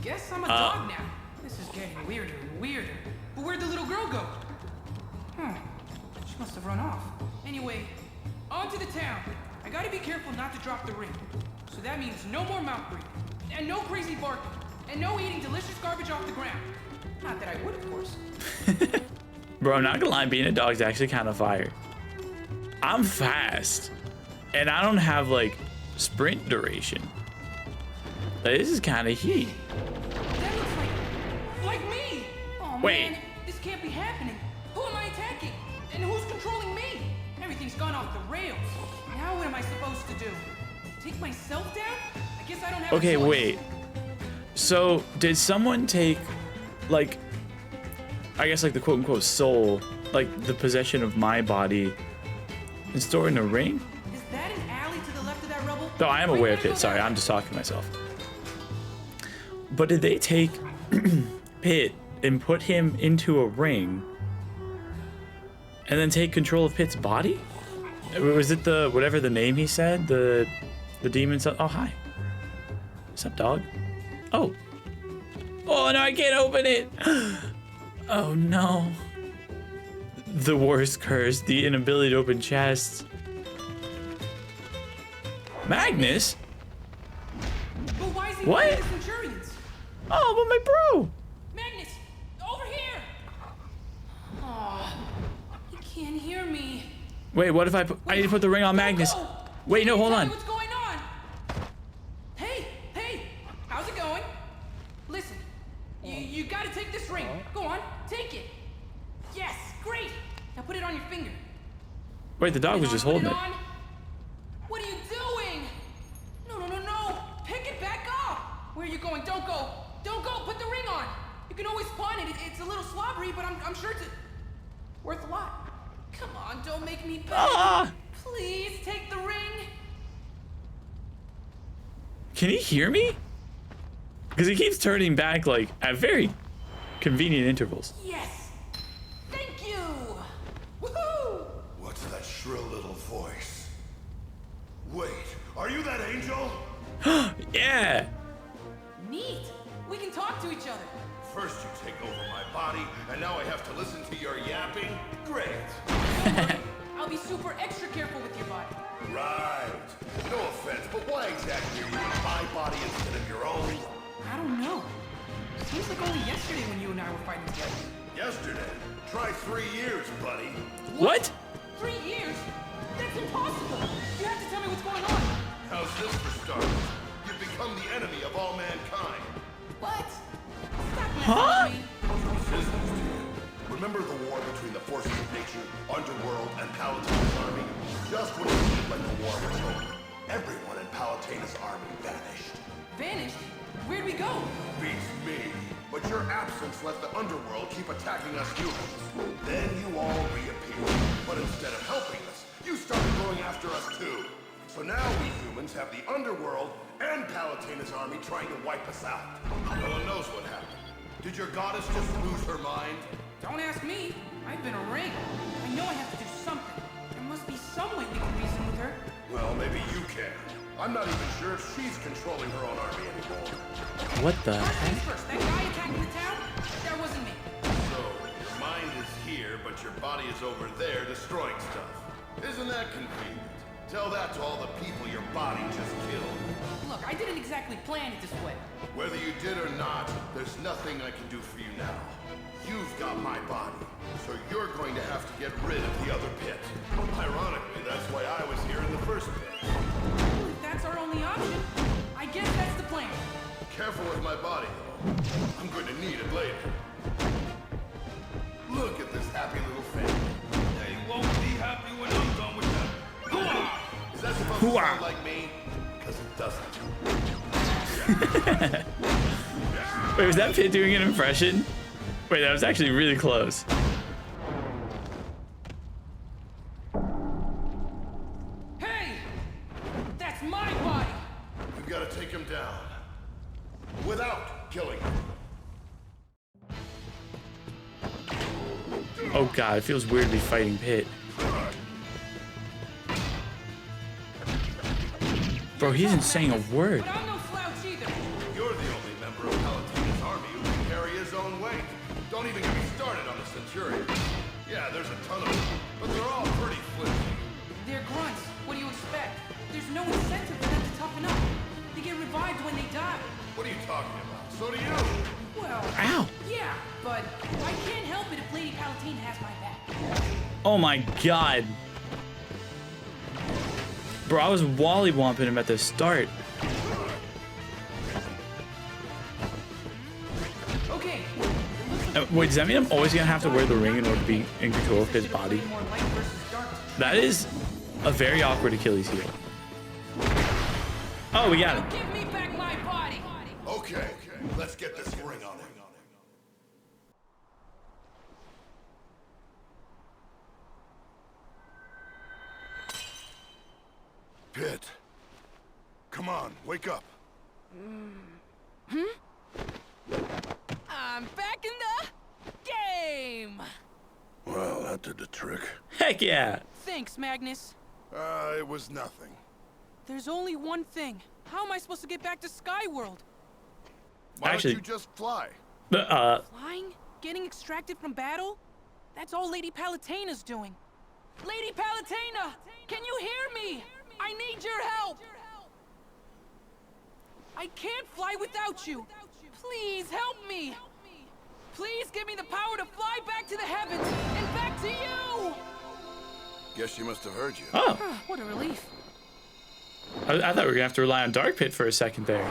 guess I'm a dog now. This is getting weirder and weirder. But where'd the little girl go? She must have run off. Anyway, on to the town. I gotta be careful not to drop the ring. So that means no more mouth breathing, and no crazy barking, and no eating delicious garbage off the ground. Not that I would, of course. Bro, I'm not gonna lie, being a dog is actually kind of fire. I'm fast, and I don't have, like, sprint duration. This is kind of heat. That looks like me! Oh, Wait. man, this can't be happening. Who am I attacking? And who's controlling me? Everything's gone off the rails. Now what am I supposed to do? Take myself down? I guess I don't have Okay, a choice. wait. So, did someone take, like, I guess, like, the quote-unquote soul, like, the possession of my body, and store it in a ring? Is that an alley to the left of that rubble? No, I am We aware of gotta it. go Sorry, that I'm way. just talking to myself. But did they take Pit and put him into a ring and then take control of Pit's body? Was it the, whatever the name he said? The demon son? Oh, hi. What's up, dog? Oh. Oh, no, I can't open it. Oh, no. The worst curse, the inability to open chests. Magnus? But why is he What? fighting the Centurions? Oh, but my bro. Magnus, over here! Oh, he can't hear me. Wait, what if I put, I need to put the ring on Magnus. Go. Wait, no, hold Tell me on. What's going on? Hey, how's it going? Listen, you gotta take this ring. Go on, take it. Yes, great. Now put it on your finger. Wait, the dog was just holding it. On. What are you doing? No. Pick it back up. Where are you going? Don't go. Put the ring on. You can always pawn it. It's a little slobbery, but I'm sure it's worth a lot. Come on, don't make me beg. Ah! Please take the ring. Can he hear me? Because he keeps turning back, like, at very convenient intervals. Yes. Thank you. Woohoo! What's that shrill little voice? Wait, are you that angel? Yeah. Neat. We can talk to each other. First you take over my body, and now I have to listen to your yapping? Great. I'll be super extra careful with your body. Right. No offense, but why exactly are you in my body instead of your own? I don't know. Seems like only yesterday when you and I were fighting together. Yesterday? Try 3 years, buddy. What? 3 years? That's impossible! You have to tell me what's going on! How's this for starters? You've become the enemy of all mankind. What? Stop Huh? messing with me! Business to you. Remember the war between the forces of nature, Underworld, and Palatine's army? Just when it seemed like the war was over, everyone in Palatine's army vanished. Vanished? Where'd we go? Beats me. But your absence let the Underworld keep attacking us humans. Then you all reappeared. But instead of helping us, you started going after us too. So now we humans have the Underworld and Palatine's army trying to wipe us out. No one knows what happened. Did your goddess just lose her mind? Don't ask me. I've been a ring. I know I have to do something. There must be some way we can reason with her. Well, maybe you can. I'm not even sure if she's controlling her own army anymore. What the First heck? things first, that guy attacking the town? That wasn't me. So, your mind is here, but your body is over there destroying stuff. Isn't that convenient? Tell that to all the people your body just killed. Look, I didn't exactly plan it this way. Whether you did or not, there's nothing I can do for you now. You've got my body, so you're going to have to get rid of the other pit. Ironically, that's why I was here in the first place. Well, if that's our only option, I guess that's the plan. Careful with my body, though. I'm going to need it later. Look at this happy little family. They won't be happy when I'm done with them. Is that supposed to sound like me? Because it doesn't. Wait, was that Pit doing an impression? Wait, that was actually really close. Hey! That's my body! We've got to take him down. Without killing him. Oh god, it feels weird to be fighting Pit. Bro, he isn't saying a word. But I'm no slouch either. You're the only member of Palatine's army who can carry his own weight. Don't even get me started on the Centurion. Yeah, there's a ton of them, but they're all pretty flimsy. They're grunts. What do you expect? There's no incentive for them to toughen up. They get revived when they die. What are you talking about? So do you. Well, Ow. yeah, but I can't help it if Lady Palatine has my back. Oh my god. Bro, I was wollywomping him at the start. Okay. Wait, does that mean I'm always gonna have to wear the ring in order to be in control of his body? More light versus dark. That is a very awkward Achilles heel. Oh, we got him. Give me back my body. Okay, let's get this ring on him. Pit. Come on, wake up. I'm back in the game. Well, that did the trick. Heck yeah. Thanks, Magnus. It was nothing. There's only one thing. How am I supposed to get back to Skyworld? Why Actually- don't you just fly? Flying? Getting extracted from battle? That's all Lady Palutina's doing. Lady Palutina! Can you hear me? I need your help! I can't fly without you! Please help me! Please give me the power to fly back to the heavens and back to you! Guess she must have heard you. Oh, What a relief. I thought we were gonna have to rely on Dark Pit for a second there.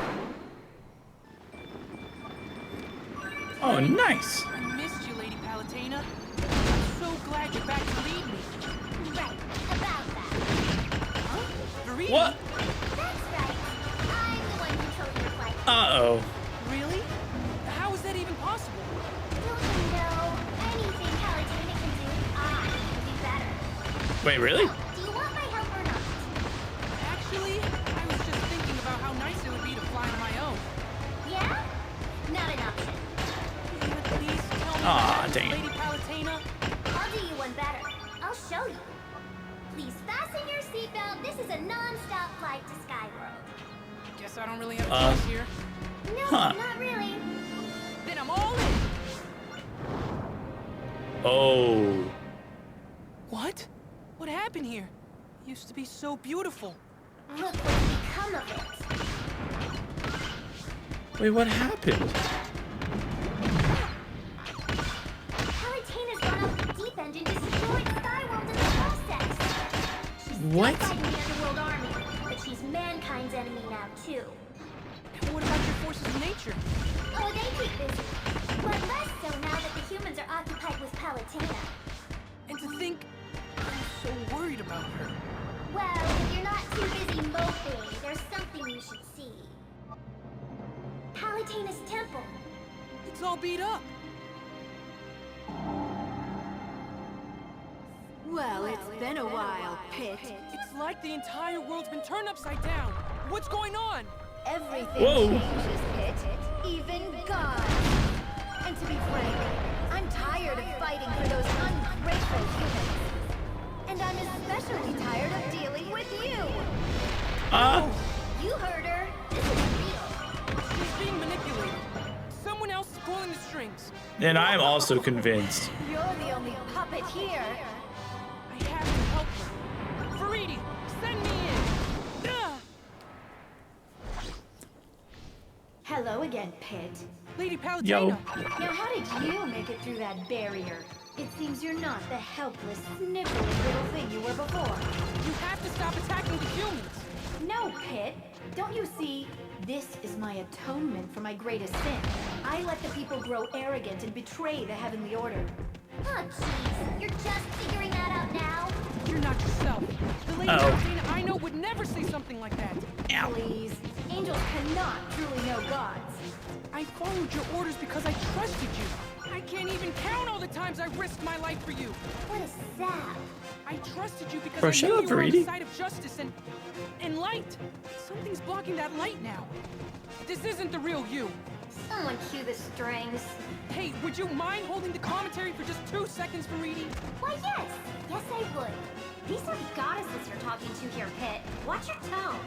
Oh, nice. I missed you, Lady Palutina. I'm so glad you're back to lead me. Right, about that. Huh? Viridian? What? That's right. I'm the one who told you to fly. Uh-oh. Really? How is that even possible? Don't you know? Anything Paladina can do, I can do better. Wait, really? Do you want my help or not? Actually, I was just thinking about how nice it would be to fly on my own. Yeah? Not an option. Please tell me Aw, that, dang it. Lady Palutina. I'll do you one better. I'll show you. Please fasten your seatbelt. This is a non-stop flight to Skyworld. Guess I don't really have a choice here. No, Huh. not really. Then I'm all in. Oh. What? What happened here? It used to be so beautiful. Look what's become of it. Wait, what happened? Palutena's gone off the deep end and destroyed Skyworld in the process. She's still What? fighting the Underworld army, but she's mankind's enemy now too. And what about your forces of nature? Oh, they keep busy. But less so now that the humans are occupied with Palutena. And to think, I'm so worried about her. Well, if you're not too busy moping, there's something you should see. Palutena's temple. It's all beat up. Well, it's been a while, Pit. It's like the entire world's been turned upside down. What's going on? Everything Whoa. changes, Pit. Even God. And to be frank, I'm tired of fighting for those ungrateful humans. And I'm especially tired of dealing with you. You heard her. This is real. She's being manipulated. Someone else is pulling the strings. And I'm also convinced. You're the only puppet here. I have to help her. Faridi, send me in. Ugh. Hello again, Pit. Lady Palutena. Yo. Now, how did you make it through that barrier? It seems you're not the helpless, sniveling little thing you were before. You have to stop attacking the humans. No, Pit. Don't you see? This is my atonement for my greatest sin. I let the people grow arrogant and betray the heavenly order. Oh, jeez. You're just figuring that out now? You're not yourself. The Lady Palutena I know would never say something like that. Please. Angels cannot truly know gods. I followed your orders because I trusted you. I can't even count all the times I risked my life for you. What a sap. I trusted you because Bro, I shut knew up, you were on the Faridi. side of justice and light. Something's blocking that light now. This isn't the real you. Someone cue the strings. Hey, would you mind holding the commentary for just 2 seconds, Faridi? Why, yes. Yes, I would. These are goddesses you're talking to here, Pit. Watch your tone.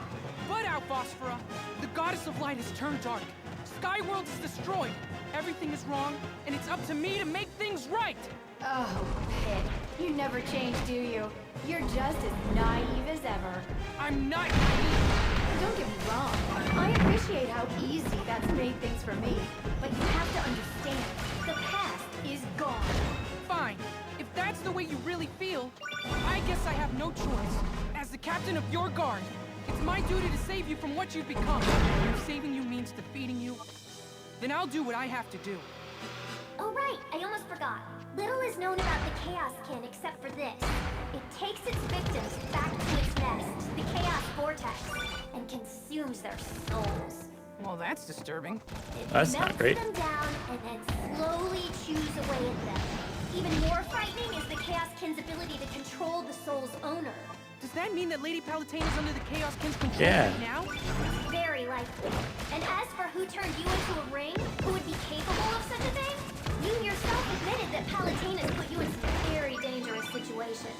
Butt out, Phosphora. The goddess of light has turned dark. Skyworld is destroyed. Everything is wrong, and it's up to me to make things right. Oh, Pit. You never change, do you? You're just as naive as ever. I'm not naive. Don't get me wrong. I appreciate how easy that's made things for me. But you have to understand, the past is gone. Fine. If that's the way you really feel, I guess I have no choice. As the captain of your guard, it's my duty to save you from what you've become. If saving you means defeating you, then I'll do what I have to do. Oh, right. I almost forgot. Little is known about the Chaos Kin except for this. It takes its victims back to its nest, the Chaos Vortex, and consumes their souls. Well, that's disturbing. It That's melts not great. them down and then slowly chews away at them. Even more frightening is the Chaos Kin's ability to control the soul's owner. Does that mean that Lady Palutena is under the Chaos Kin's control Yeah. right now? Very likely. And as for who turned you into a ring, who would be capable of such a thing, you yourself admitted that Palutena's put you in some very dangerous situations.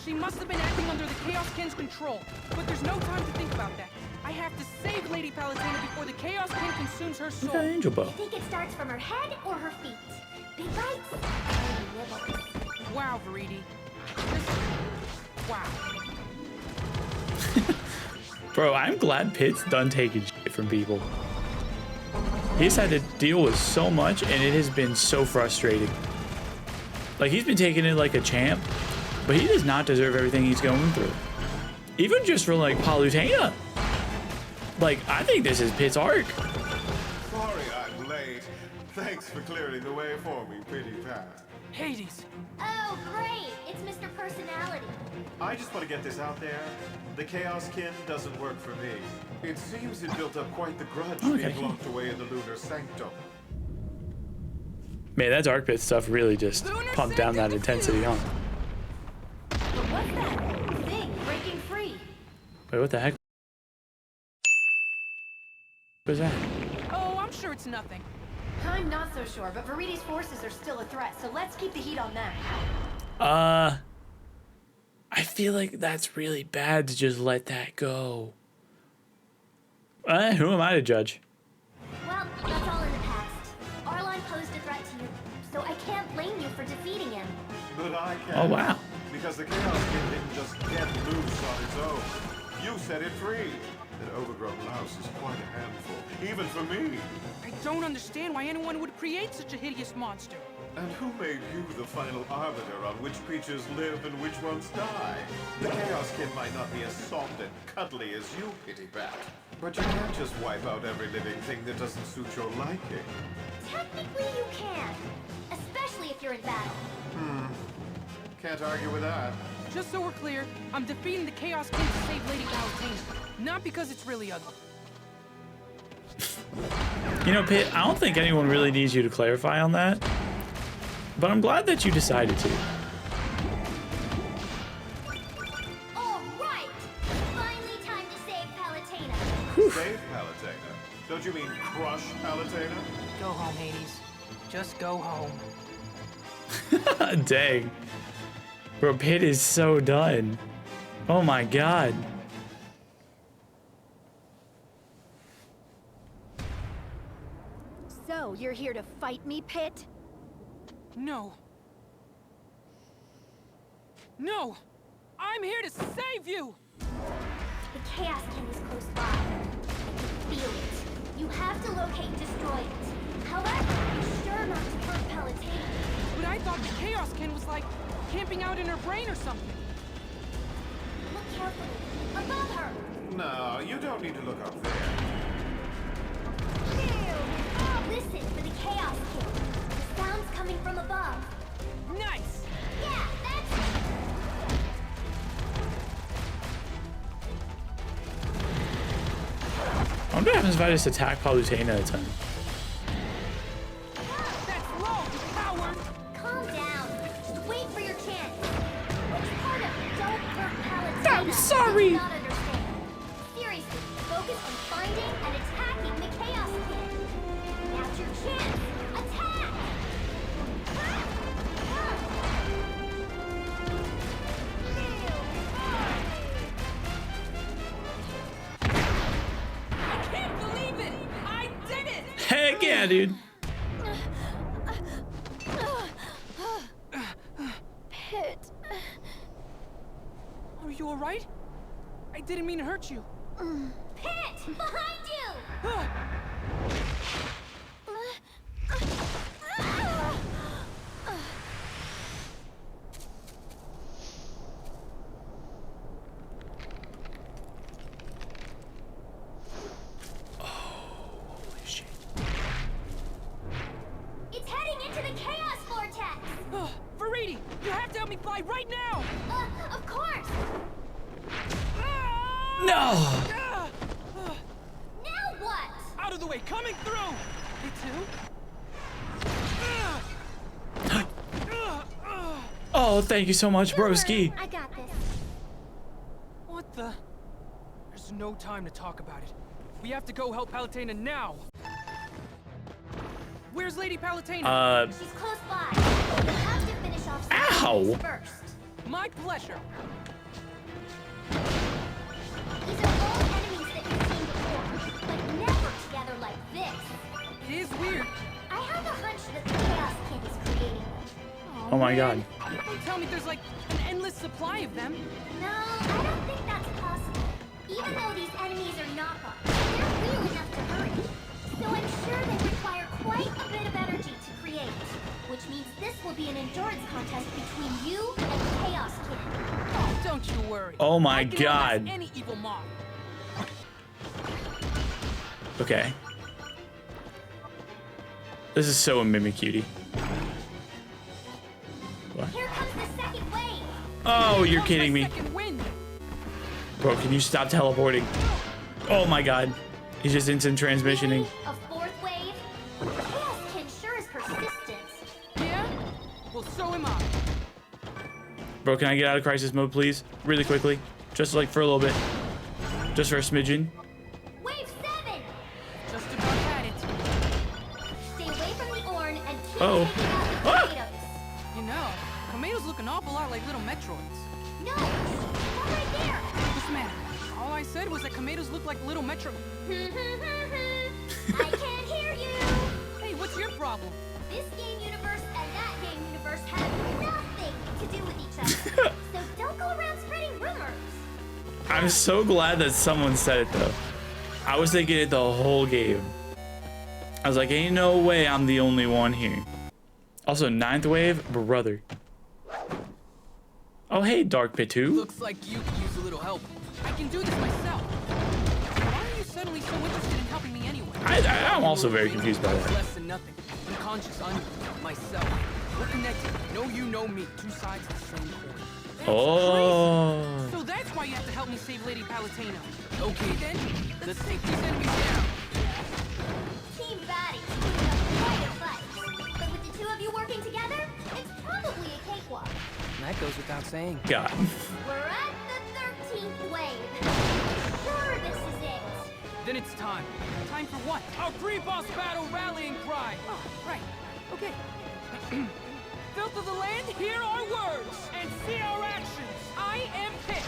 She must have been acting under the Chaos Kin's control, but there's no time to think about that. I have to save Lady Palutena before the Chaos Kin consumes her soul. Look at Angel Bow. You think it starts from her head or her feet? Big bites? Tiny nibbles. Wow, Veridi. Just... wow. Bro, I'm glad Pit's done taking shit from people. He's had to deal with so much, and it has been so frustrating. Like, he's been taking it like a champ, but he does not deserve everything he's going through. Even just for, like, Palutena. Like, I think this is Pit's arc. Sorry I'm late. Thanks for clearing the way for me, Pretty Pat. Hades. Oh, great! It's Mr. Personality. I just want to get this out there. The Chaos Kin doesn't work for me. It seems it built up quite the grudge being locked away in the Lunar Sanctum. Man, that Dark Pit stuff really just pumped down that intensity, huh? But what's that thing breaking free? Wait, what the heck? What was that? Oh, I'm sure it's nothing. I'm not so sure, but Veridi's forces are still a threat, so let's keep the heat on that. I feel like that's really bad to just let that go. Who am I to judge? Well, that's all in the past. Arlon but I can. Oh, wow. Because the Chaos Kid didn't just get loose on its own. You set it free. That overgrown louse is quite a handful, even for me. I don't understand why anyone would create such a hideous monster. And who made you the final arbiter on which creatures live and which ones die? The Chaos Kid might not be as soft and cuddly as you, Kitty Bat. But you can't just wipe out every living thing that doesn't suit your liking. Technically, you can. Especially if you're in battle. Can't argue with that. Just so we're clear, I'm defeating the Chaos Kid to save Lady Palutena. Not because it's really ugly. You know, Pit, I don't think anyone really needs you to clarify on that. But I'm glad that you decided to. All right! Finally time to save Palutena. Save Palutena? Don't you mean crush Palutena? Go home, Hades. Just go home. Dang. Bro, Pit is so done. Oh my god. So, you're here to fight me, Pit? No. No! I'm here to save you! The Chaos King is close by. I can feel it. You have to locate and destroy it. However, be sure not to hurt Palutena. But I thought the Chaos Kin was like camping out in her brain or something. Look carefully. Above her! No, you don't need to look up there. Listen for the Chaos King. The sound's coming from above. Nice! Yeah, that's it! I wonder what happens if I just attack Palutena at a time. That's low, you coward! Calm down. Just wait for your chance. Which part of don't hurt Palutena? I'm sorry. Do you not understand? Seriously, focus on finding and attacking the Chaos King. Now's your chance. Attack! I can't believe it! I did it! Heck yeah, dude. Pit. Are you alright? I didn't mean to hurt you. Pit! Behind you! Holy shit. It's heading into the Chaos Vortex! Faridi, you have to help me fly right now! Of course! No! Now what? Out of the way, coming through! You too? Oh, thank you so much, broski. I got this. What the? There's no time to talk about it. We have to go help Palutena now! Where's Lady Palutena? She's close by. You have to finish off some Ow! things first. My pleasure! These are all enemies that you've seen before, but never together like this. It is weird. I have a hunch that the Chaos King is creating them. Oh my god. Don't tell me there's like an endless supply of them. No, I don't think that's possible. Even though these enemies are knockoffs, they're real enough to hurt you. So I'm sure they require quite a bit of energy to create. Which means this will be an endurance contest between you and the Chaos King. Oh, don't you worry. Oh my I can outlast god. any evil mob. Okay. This is so a Mimicutie. What? Here comes the second wave. Oh, you're Comes kidding my me. second wind. Bro, can you stop teleporting? Oh my god. He's just instant transmissioning. A fourth wave. The Chaos King sure is persistent. Yeah? Well, so am I. Bro, can I get out of crisis mode, please? Really quickly. Just like for a little bit. Just for a smidgen. Wave 7. Just about had it. Stay away from the Orn and keep Uh-oh. taking out the Ah! tomatoes. You know, tomatoes look an awful lot like little Metroids. No, one right there. What's the matter? All I said was that tomatoes look like little Metro... I can't hear you. Hey, what's your problem? This game universe and that game same universe have nothing to do with each other. So don't go around spreading rumors. I'm so glad that someone said it though. I was thinking it the whole game. I was like, ain't no way I'm the only one here. Also, 9th wave, brother. Oh, hey, Dark Pit 2. Looks like you could use a little help. I can do this myself. Why are you suddenly so interested in helping me anyway? I'm also very confused by that. Less than nothing. Unconscious under myself. We're connected. Know you, know me. Two sides of the same coin. That's crazy. So that's why you have to help me save Lady Palutena. Okay then, let's take these enemies down. Team Batty's putting up quite a fight. But with the two of you working together, it's probably a cakewalk. That goes without saying. God. We're at the 13th wave. Sure, this is it. Then it's time. Time for what? Our pre-boss battle rallying cry. Oh, right. Okay. Filth of the land, hear our words and see our actions. I am Pit,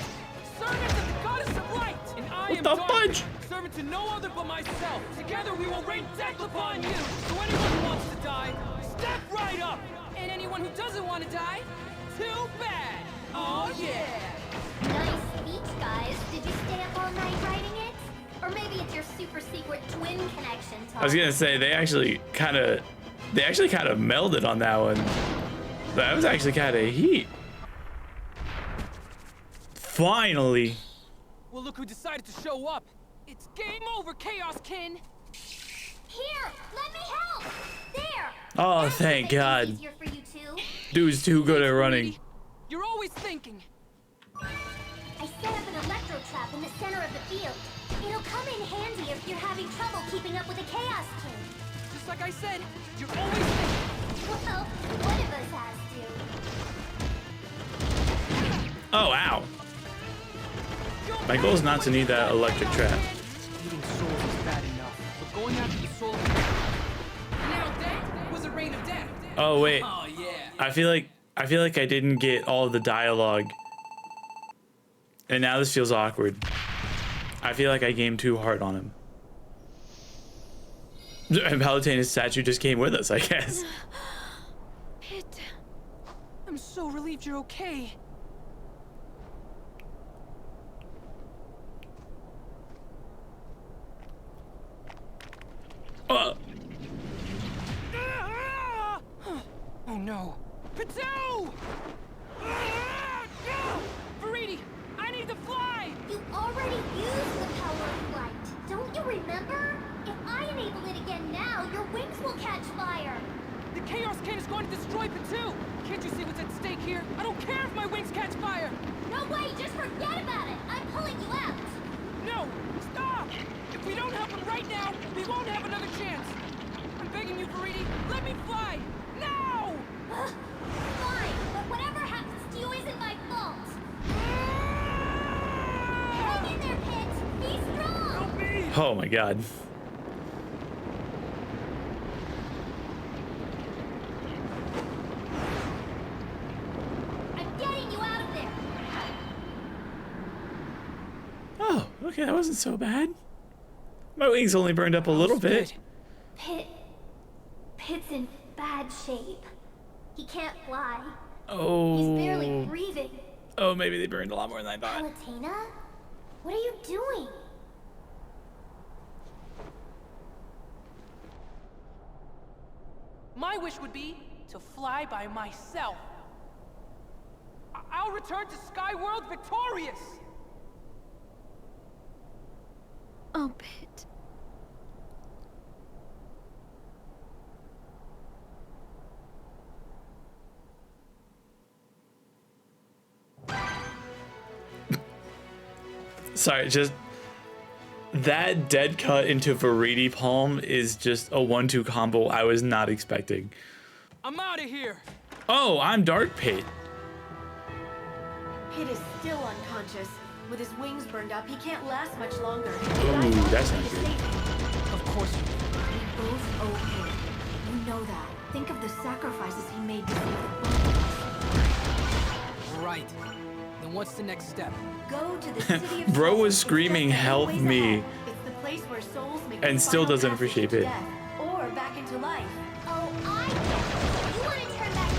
servant of the goddess of light, and I am dark, servant to no other but myself. Together we will rain death upon you. So anyone who wants to die, step right up. And anyone who doesn't want to die, too bad. Oh yeah. Nice speech, guys. Did you stay up all night writing it? Or maybe it's your super secret twin connection talk. I was gonna say they actually kind of melded on that one. That was actually kind of heat. Finally. Well, look who decided to show up. It's game over, Chaos Kin. Here, let me help. There. Oh, That'll thank make it God. easier for you two. Dude's too good at running. You're always thinking. I set up an electro trap in the center of the field. It'll come in handy if you're having trouble keeping up with the Chaos King. Just like I said, you're always thinking. Well, one of us has to. Oh, ow. My goal is not to need that electric trap. Eating souls is bad enough, but going after the soul of now that was a reign of death. Oh wait. Oh yeah. I feel like I didn't get all of the dialogue. And now this feels awkward. I feel like I gamed too hard on him. And Palutena's statue just came with us, I guess. Pit. I'm so relieved you're okay. Oh no. Pitu! Veriti, I need to fly! You already used the power of light. Don't you remember? If I enable it again now, your wings will catch fire. The Chaos King is going to destroy Pitu! Can't you see what's at stake here? I don't care if my wings catch fire! No way, just forget about it. I'm pulling you out. No! Stop! If we don't help him right now, we won't have another chance. I'm begging you, Veriti, let me fly! Now! Fine, but whatever happens to you isn't my fault. Hang in there, Pit. Be strong. Help me! Oh my God. I'm getting you out of there. Oh, okay, that wasn't so bad. My wings only burned up a little bit. Pit's in bad shape. He can't fly. Oh. He's barely breathing. Oh, maybe they burned a lot more than I thought. Palutena? What are you doing? My wish would be to fly by myself. I'll return to Skyworld victorious! Oh, Pit. Sorry, just that dead cut into Veriti Palm is just a 1-2 combo I was not expecting. I'm out of here! Oh, I'm Dark Pit. Pit is still unconscious. With his wings burned up, he can't last much longer. Ooh, that's not good. Of course you do. We both owe him. You know that. Think of the sacrifices he made to save the both of us. Right. Then what's the next step? Go to the city of Bro souls. was It's screaming, just a "Help ways me." ahead. It's the place where souls make And the still final doesn't passage appreciate to it. death, or back into life. Oh, I get it. You want to turn back to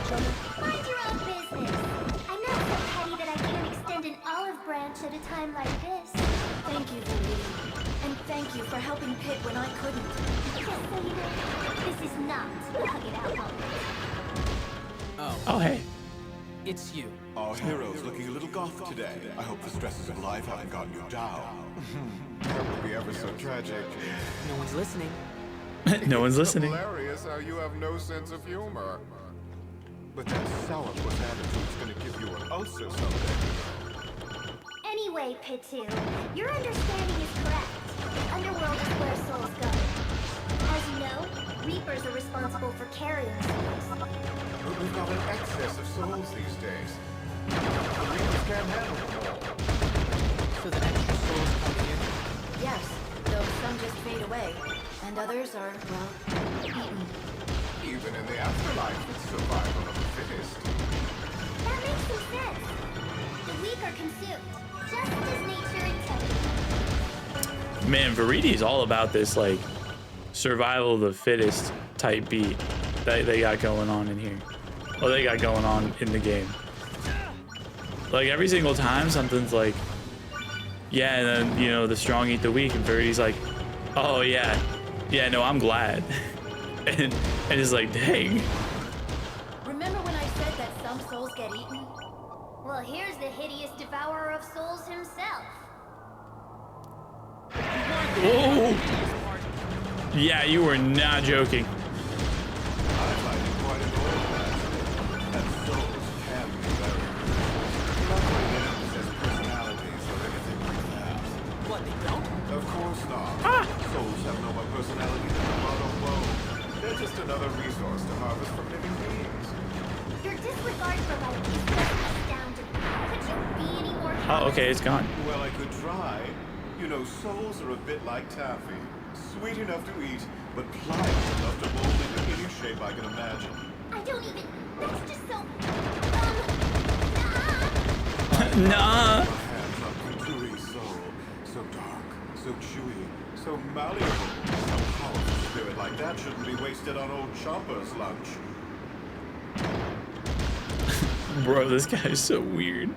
each other? Mind your own business. I'm not so petty that I can't extend an olive branch at a time like this. Thank you, Vtuber. And thank you for helping Pit when I couldn't. Just so you know, this is not the hug it out moment. Oh, hey. It's you. Our hero's looking a little goth today. I hope the stresses of life haven't gotten you down. That would be ever so tragic. No one's listening. No one's listening. Hilarious how you have no sense of humor. But that sourpuss attitude's gonna give you an ulcer someday. Anyway, Pitu, your understanding is correct. Underworld is where souls go. As you know, Reapers are responsible for carrying souls. But we've got an excess of souls these days. The Reapers can't handle them all. So the extra souls come here? Yes, though some just fade away, and others are, well, eaten. Even in the afterlife, it's survival of the fittest. That makes some sense. The weak are consumed, just as nature intended. Man, Viridi's all about this, like, survival of the fittest type beat that they got going on in here. Well, they got going on in the game. Like, every single time something's like, yeah, and then, you know, the strong eat the weak, and Viridi's like, oh, yeah, no, I'm glad. and it's like, dang. Remember when I said that some souls get eaten? Well, here's the hideous devourer of souls himself. Oh! Yeah, you were not joking. I find it quite annoying that souls can be very luckily they don't possess personalities or anything like that. What, they don't? Of course not. Souls have no more personality than the blood or bone. They're just another resource to harvest from living beings. Your disregard for life is just astounding. Could you be any more Oh, okay, it's gone. Well, I could try. You know, souls are a bit like taffy. Sweet enough to eat, but pliant enough to mold into any shape I can imagine. I don't even... That's just so... Nah. My hands on Kutui's soul. So dark, so chewy, so malleable. A powerful spirit like that shouldn't be wasted on old Chomper's lunch. Bro, this guy is so weird.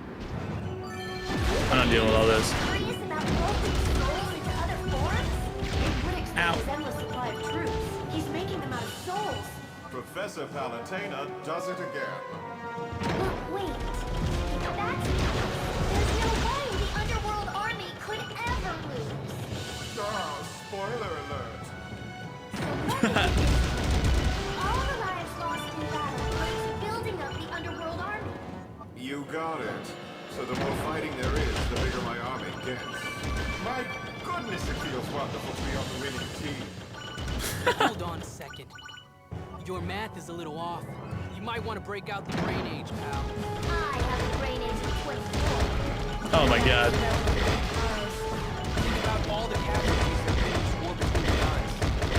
I'm not dealing with all this. Curious about molding souls into other forms? It would explain Ow. his endless supply of troops. He's making them out of souls. Professor Palutena does it again. But wait. That's... There's no way the Underworld Army could ever lose. Ah, spoiler alert. All the lives lost in battle are building up the Underworld Army. You got it. So the more fighting there is, the bigger my army gets. My goodness, it feels wonderful to be on the winning team. Hold on a second. Your math is a little off. You might want to break out the brain age, pal. I have a brain age of 24. Oh my god. Think about all the casualties that have been in war between the lines.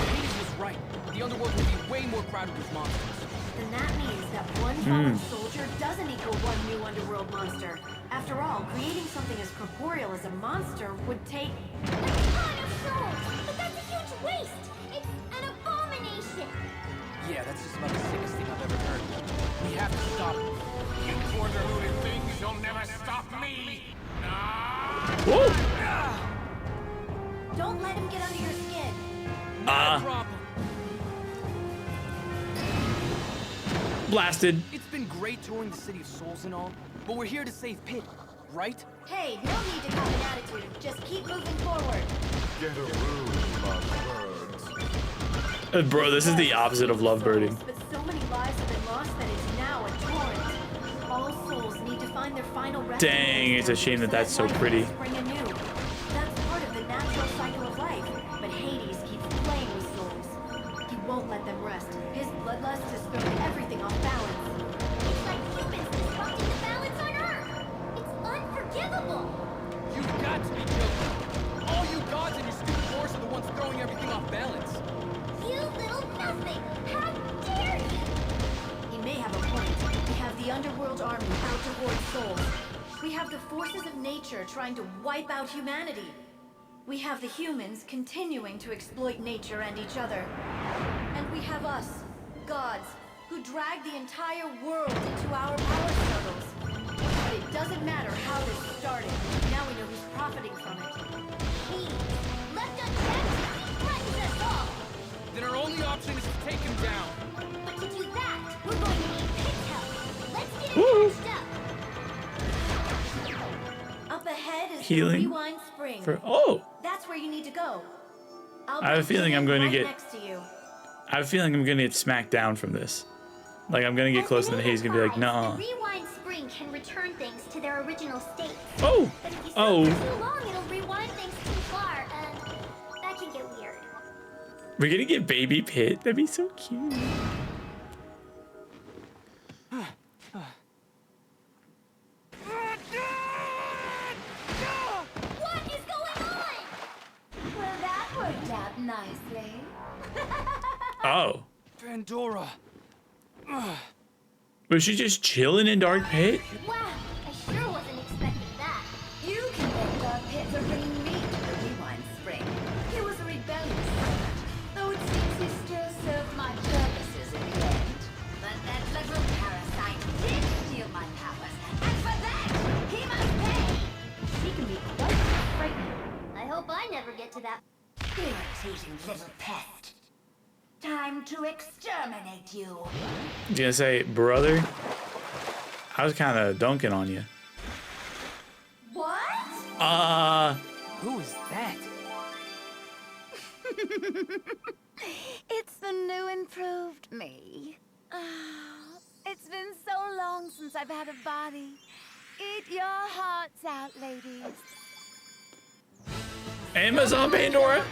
Hades was right. The underworld would be way more crowded with monsters. Then that means that one fallen soldier doesn't equal one new underworld monster. After all, creating something as corporeal as a monster would take... A ton of souls! But that's a huge waste! It's an abomination! Yeah, that's just about the sickest thing I've ever heard. We have to stop it. You border-rooted things, you'll never stop me! Whoa! Don't let him get under your skin. Not a problem. Blasted. It's been great touring the City of Souls and all, but we're here to save Pit, right? Hey, no need to have an attitude. Just keep moving forward. Get a room, lovebirds. Bro, this is the opposite of lovebirding. But so many lives have been lost that it's now a torrent. All souls need to find their final resting Dang, place it's a shame that that's so life can pretty. spring anew. That's part of the natural cycle of life. But Hades keeps playing with souls. He won't let them rest. His bloodlust has thrown everything off balance. It's like humans disrupting the balance on Earth! It's unforgivable! You've got to be joking. All you gods and your stupid wars are the ones throwing everything off balance. You little nothing! How dare you! He may have a point. We have the underworld army out to hoard souls. We have the forces of nature trying to wipe out humanity. We have the humans continuing to exploit nature and each other. And we have us, gods, who who dragged the entire world into our power struggles. But it doesn't matter how this started. Now we know who's profiting from it. He left unchecked, he threatens us all. Then our only option is to take him down. But to do that, we're going to need Pit's help. Let's get him patched up. Up ahead is Healing the Rewind Spring. That's where you need to go. I have a feeling I'm going to get. Next to you. I have a feeling I'm going to get smacked down from this. Like I'm going to get close and then he's going to be like, nah. The Rewind Spring can return things to their original state. Oh. But if you stay Oh. for too long, it'll rewind things too far, and that can get weird. We're going to get baby Pit. That'd be so cute. What is going on? Well, that worked out nicely. Oh. Pandora. Was she just chilling in Dark Pit? Wow, I sure wasn't expecting that. You can thank Dark Pit for bringing me to the Rewind Spring. He was a rebellious servant, though it seems he still served my purposes in the end. But that little parasite did steal my powers, and for that, he must pay! She can be quite frightening. I hope I never get to that. Irritating little pest. Time to exterminate you. I was gonna say, brother, I was kind of dunking on you. What? Who is that? It's the new improved me. Oh, it's been so long since I've had a body. Eat your hearts out, ladies. Amazon Pandora?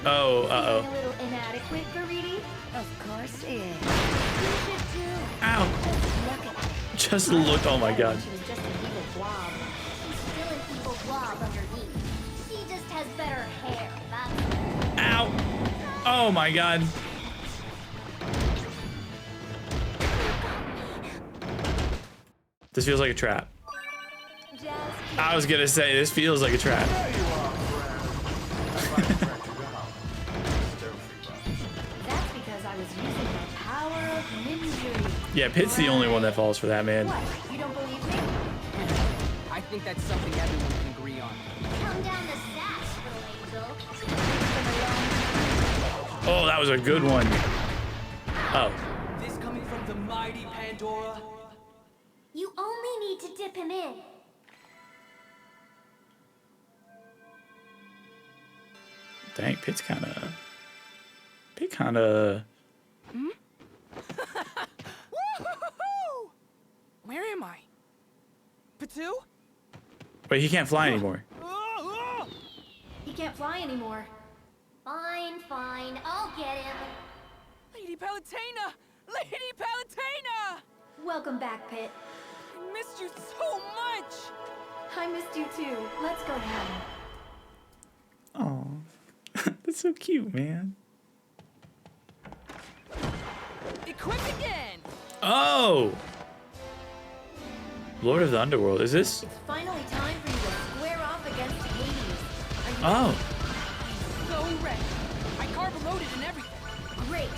Oh, A little inadequate, Garidi? Of course it is. You should too. Ow. Look at me. Just look, oh my god. She was just an evil blob. She's still an evil blob underneath. She just has better hair, that's all. Ow. Oh my god. This feels like a trap. I was gonna say, this feels like a trap. That's because I was using the power of ninja. Yeah, Pit's the only one that falls for that, man. What? You don't believe me? I think that's something everyone can agree on. Come down the sash, little angel. Oh, that was a good one. Oh. This coming from the mighty Pandora? You only need to dip him in. Dang, Pit's kind of. Woo-hoo-hoo-hoo! Where am I? Patu? Wait, he can't fly anymore. He can't fly anymore. Fine, fine, I'll get him. Lady Palutena! Lady Palutena! Welcome back, Pit. I missed you so much! I missed you too. Let's go to heaven. Oh, that's so cute, man. Equipped again! Oh! Lord of the Underworld, is this? It's finally time for you to square off against Hades. Are you Oh. So ready. I carbo loaded and everything. Great.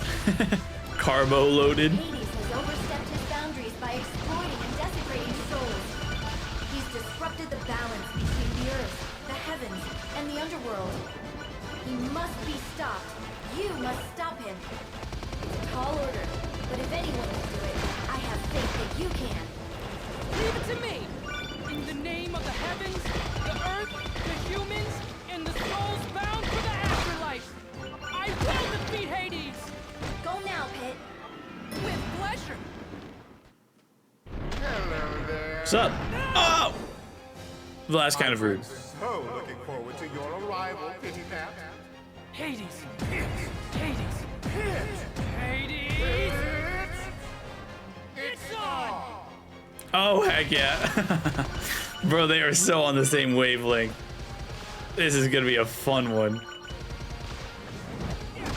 Carbo loaded. Hades has overstepped his boundaries by exploiting and desecrating souls. He's disrupted the balance between the earth, the heavens, and the underworld. He must be stopped. You must stop him. It's a tall order, but if anyone can do it, I have faith that you can. Leave it to me! In the name of the heavens, the earth, the humans, and the souls bound for the afterlife! I will defeat Hades! Go now, Pit. With pleasure! Hello there. What's up? Oh! Well, that's kind of rude. So looking forward to your arrival, Pitty Pat. Hades! Hades! Hades! Hades! It's on! Oh, heck yeah. Bro, they are so on the same wavelength. This is gonna be a fun one.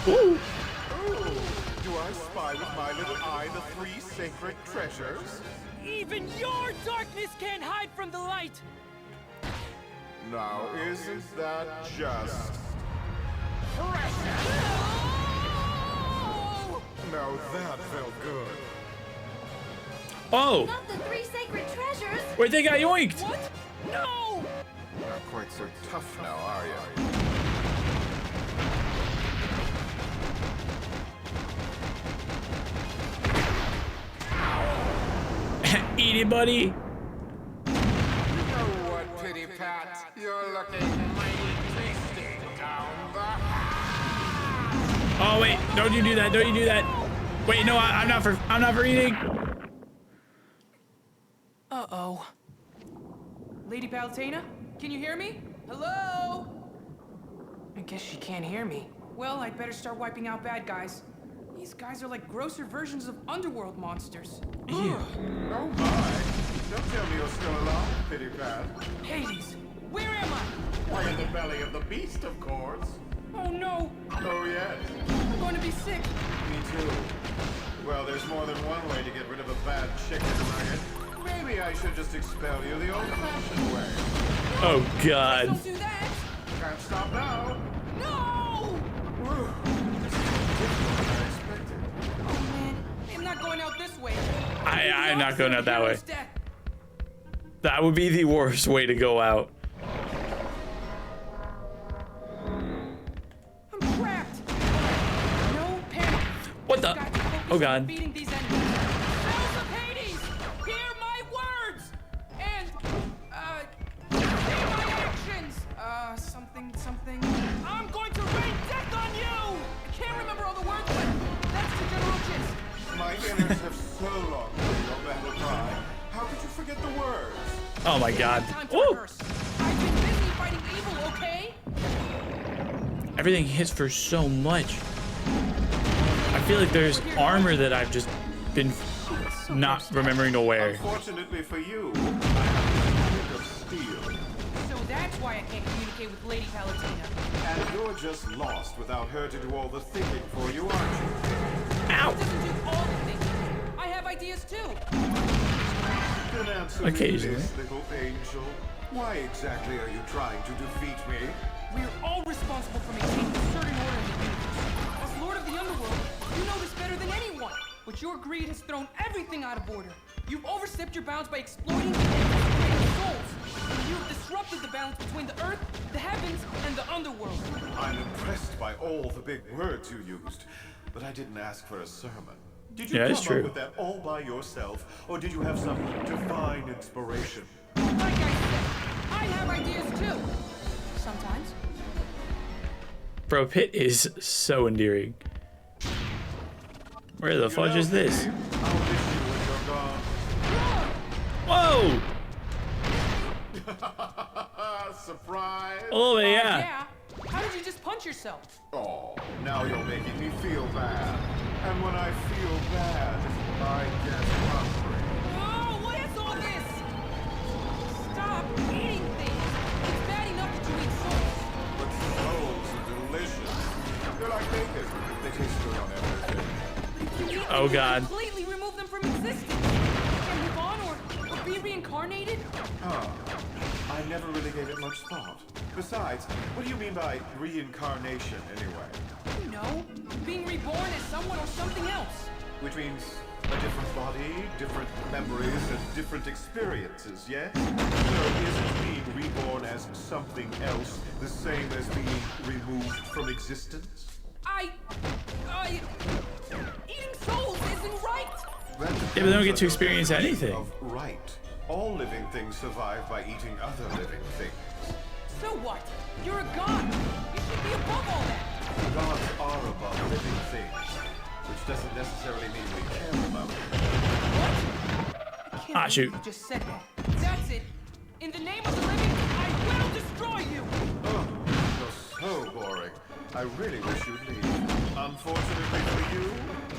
Ooh. Ooh, do I spy with my little eye the 3 sacred treasures? Even your darkness can't hide from the light! Now, isn't that just... No! Now that felt good. Oh, Not the 3 sacred treasures! wait, they got yoinked. What? No! Not quite so tough now, are you? Eat it, buddy. You know what, Pity Pat? You're looking mighty tasty down the hatch. Oh wait, don't you do that? Don't you do that? Wait, no, I'm not for eating. Uh-oh. Lady Palutena, can you hear me? Hello? I guess she can't hear me. Well, I'd better start wiping out bad guys. These guys are like grosser versions of underworld monsters. Ew. Oh my! Don't tell me you're still alive, Pity Pat. Hades, where am I? Why, in the belly of the beast, of course. Oh no, Oh yes, I'm going to be sick. me too. Well, there's more than one way to get rid of a bad chicken nugget. Maybe I should just expel you the old-fashioned way. Oh God. Don't do that. Can't stop now. No! Whew. This is different than I expected. Oh man, I'm not going out this way. I'm not going out that way. Hero's death. That would be the worst way to go out. I'm trapped. No panic. What the? Got to focus Oh on God. defeating these enemies. Cells of Hades, hear my words and hear my actions. Something. I'm going to rain death on you. I can't remember all the words, but that's the general gist. My innards have so long been your battle cry. How could you forget the words? Oh my God. Time to Woo. rehearse. I've been busy fighting evil, okay? Everything hits for so much. I feel like there's armor that I've just been not remembering to wear. Unfortunately for you, I have a stick of steel. So that's why I can't communicate with Lady Palutena. And you're just lost without her to do all the thinking for you, aren't you? Ow. She doesn't do all the thinking. I have ideas too. Then answer Occasionally. me this, little angel. Why exactly are you trying to defeat me? We're all responsible for maintaining a certain order in the universe. As Lord of the Underworld, you know this better than anyone. But your greed has thrown everything out of order. You've overstepped your bounds by exploiting and desecrating souls. And you've disrupted the balance between the earth, the heavens, and the underworld. I'm impressed by all the big words you used, but I didn't ask for a sermon. Did you Yeah, come it's true. up with that all by yourself, or did you have some divine inspiration? Like I said, I have ideas too. Sometimes. Bro, Pit is so endearing. Where the fudge is this? I'll miss you when you're gone. Whoa! Surprise! A little bit, yeah. Yeah. How did you just punch yourself? Oh, now you're making me feel bad. And when I feel bad, I get hungry. Oh, what is all this? Stop eating things. It's bad enough that you eat souls. But souls are delicious. They're like bacon. They taste good on everything. If you eat Oh, them, you God. completely remove them from existence. You can move on or be reincarnated. Huh. I never really gave it much thought. Besides, what do you mean by reincarnation, anyway? You know, being reborn as someone or something else. Which means a different body, different memories, and different experiences, yes? So isn't being reborn as something else the same as being removed from existence? Eating souls isn't right. That Yeah, but they don't depends get on to your experience definition anything. of right. All living things survive by eating other living things. So what? You're a god. You should be above all that. Gods are above living things, which doesn't necessarily mean we care about them. What? I can't believe shoot. you just said that. That's it. In the name of the living, I will destroy you. Oh, you're so boring. I really wish you'd leave. Unfortunately for you,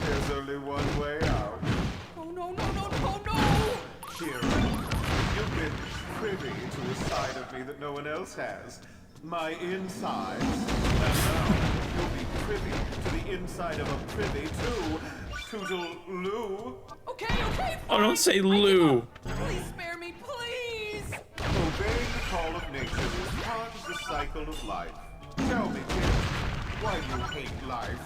there's only one way out. Oh no. Here, you've been privy to a side of me that no one else has. My insides. And now, you'll be privy to the inside of a privy too. Toodaloo. Okay. Oh, don't say Lou. Please spare me, please. Obeying the call of nature is part of the cycle of life. Tell me, kid, why do you hate life?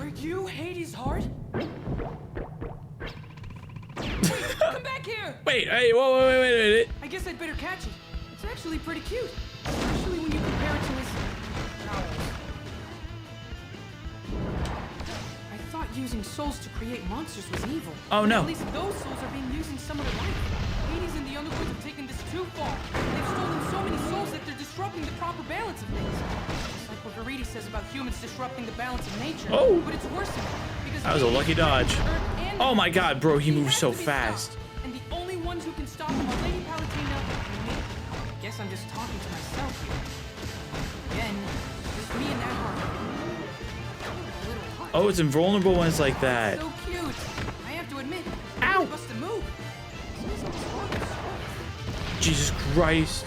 Are you Hades' heart? Wait, come back here! Wait, hey, whoa, wait. I guess I'd better catch it. It's actually pretty cute, especially when you compare it to his owls. I thought using souls to create monsters was evil. Oh, no. At least those souls are being used in some other life. Hades and the Underworld have taken this too far. They've stolen so many souls that they're disrupting the proper balance of things. It's like what Verity says about humans disrupting the balance of nature. Oh. But it's worse than that. Because That was a Hades lucky created dodge. Earth and Oh my god, bro, he moves has so to be fast. stopped. And the only ones who can stop him are Lady Palatina and me. I guess I'm just talking to myself here. Again, just me and that heart. A little heart. Oh, it's invulnerable when it's like that. So cute. I have to admit, Ow. I must have moved. Seems like it's hard to stop. Jesus Christ.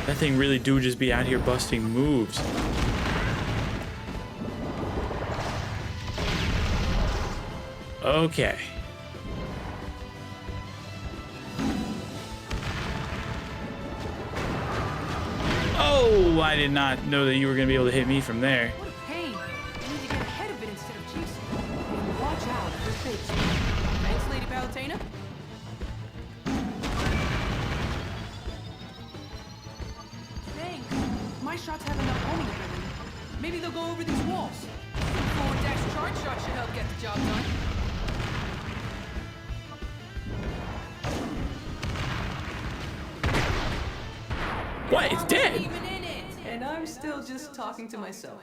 That thing really do just be out here busting moves. Okay. Oh, I did not know that you were going to be able to hit me from there. What a pain. I need to get ahead of it instead of chasing. And watch out for fish. Thanks, Lady Palatina. Thanks. My shots have enough homing ability. Maybe they'll go over these walls. Forward dash charge shot should help get the job done. What? It's dead. Even in it. And I'm still just talking to myself.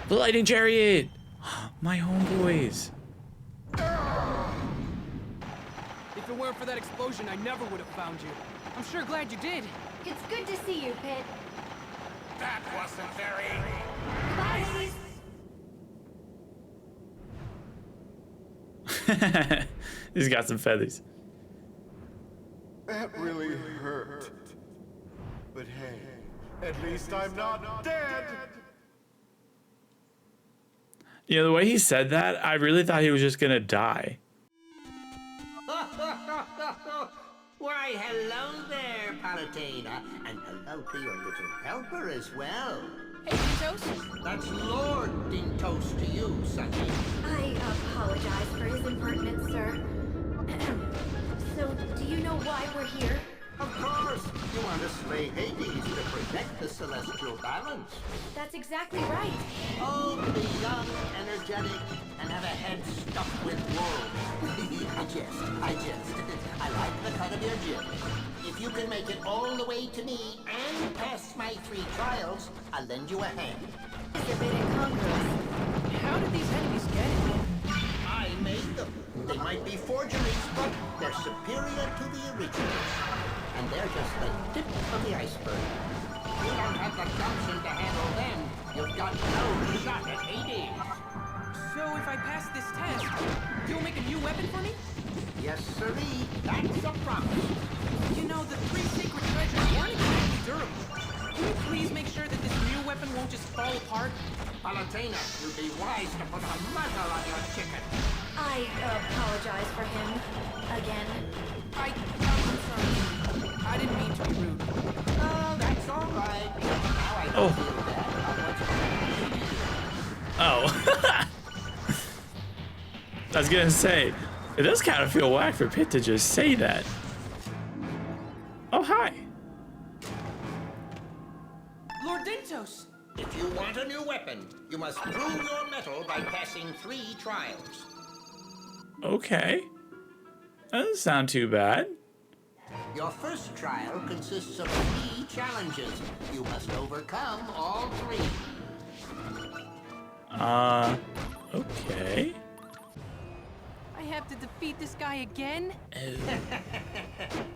The lightning chariot. My homeboys. If it weren't for that explosion, I never would have found you. I'm sure glad you did. It's good to see you, Pit. That wasn't very... Bye. He's got some feathers. That really hurt. But hey, at least I'm not dead. You know, the way he said that, I really thought he was just gonna die. Why, hello there, Palatina, and hello to your little helper as well. Hey, Dintos. That's Lord Dintos to you, Sonny. I apologize for his impertinence, sir. So, do you know why we're here? Of course, you want to slay Hades to protect the celestial balance. That's exactly right. Oh, to be young, energetic, and have a head stuffed with wool. I jest. I like the cut of your jib. If you can make it all the way to me and pass my 3 trials, I'll lend you a hand. It's a bit incongruous. How did these enemies get it? I made them. They might be forgeries, but they're superior to the originals. And they're just the tip of the iceberg. If you don't have the gumption to handle them, you've got no shot at Hades. So if I pass this test, you'll make a new weapon for me? Yes, sirree. That's a promise. You know, the 3 sacred treasures weren't exactly durable. Can you please make sure that this new weapon won't just fall apart? Palatina, you'd be wise to put a muzzle on your chicken. I apologize for him. Again. I'm sorry. I didn't mean to be rude. Oh, that's all right. Now I don't feel bad about what's going on. Oh. I was gonna say, it does kind of feel whack for Pit to just say that. Oh, hi. Lord Dintos! If you want a new weapon, you must prove your mettle by passing 3 trials. Okay. That doesn't sound too bad. Your first trial consists of 3 challenges. You must overcome all 3. Okay. I have to defeat this guy again?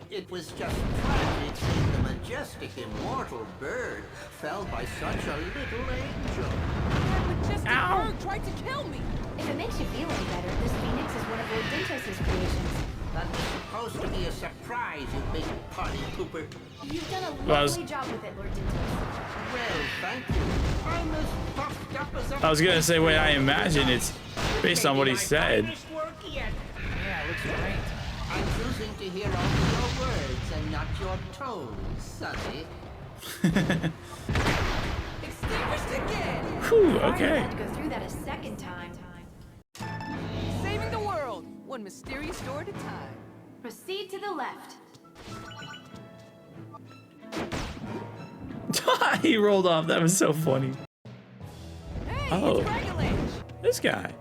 It was just tragic seeing the majestic immortal bird fell by such a little angel. That majestic bird tried to kill me! If it makes you feel any better, this phoenix is one of Lord Dintos' creations. That was supposed to be a surprise, you big party pooper. You've done a Well, lovely job with it, Lord Dintos. Well, thank you. I'm as puffed up as a... I was gonna say, wait, I imagine it's based on what he said. Finished work yet. Yeah, it looks great. I'm choosing to hear only your words and not your toes, Sonny. Extinguished again! Whew, I okay. had to go through that a second time. Saving the world, one mysterious door at a time. Proceed to the left. He rolled off. That was so funny. Hey, Oh. it's Regulage! This guy.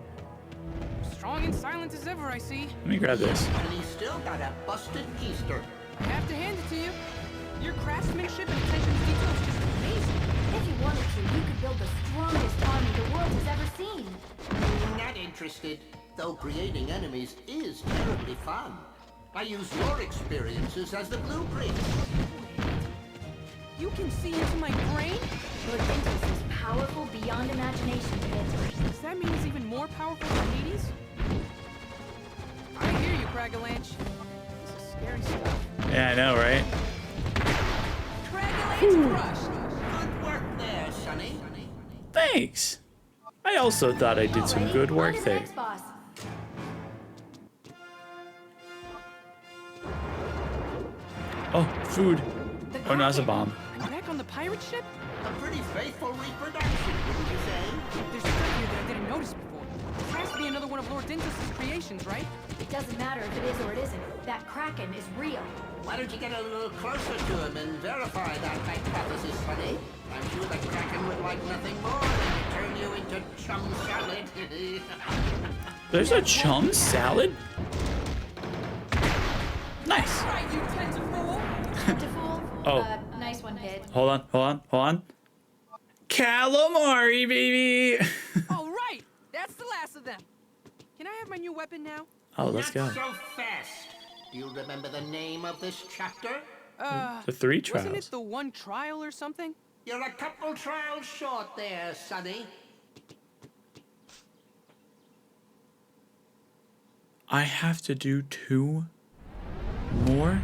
Strong and silent as ever, I see. Let me grab this. And he's still got a busted keister. I have to hand it to you. Your craftsmanship and attention to detail is just amazing. If you wanted to, you could build the strongest army the world has ever seen. Not interested, though creating enemies is terribly fun. I use your experiences as the blueprint. You can see into my brain? Lord Ventus is powerful beyond imagination, Pit. Does that mean he's even more powerful than Hades? I hear you, Cragalanche. This is scary stuff. Yeah, I know, right? Cragalanche crushed! Good work there, Sonny. Thanks. I also thought I did some good On work to the there. next boss. Oh, food. Oh, no, that's a bomb. I'm back on the pirate ship? A pretty faithful reproduction, wouldn't you say? There's stuff here that I didn't notice before. This has to be another one of Lord Dintus' creations, right? It doesn't matter if it is or it isn't. That Kraken is real. Why don't you get a little closer to him and verify that hypothesis, Sonny? I'm sure the Kraken would like nothing more than to turn you into chum salad. There's a chum salad? Nice. Right, you tentafool! Tentafool? Oh. Nice one, Pit. Hold on. Calamari, baby. All right, that's the last of them. Can I have my new weapon now? Oh, let's go. Not so fast. Do you remember the name of this chapter? The 3 Wasn't trials. it the one trial or something? You're a couple trials short there, Sonny. I have to do 2 more?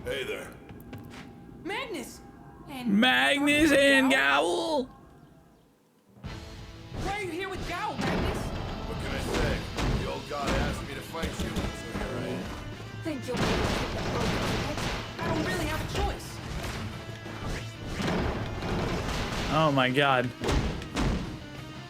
Hey there. Magnus! And Magnus and Gowl. why are you here with Gao, Magnus? What can I say? The old god asked me to fight you, so here I am. Think you'll be able to take the boat, Pit? I don't really have a choice. Oh my god.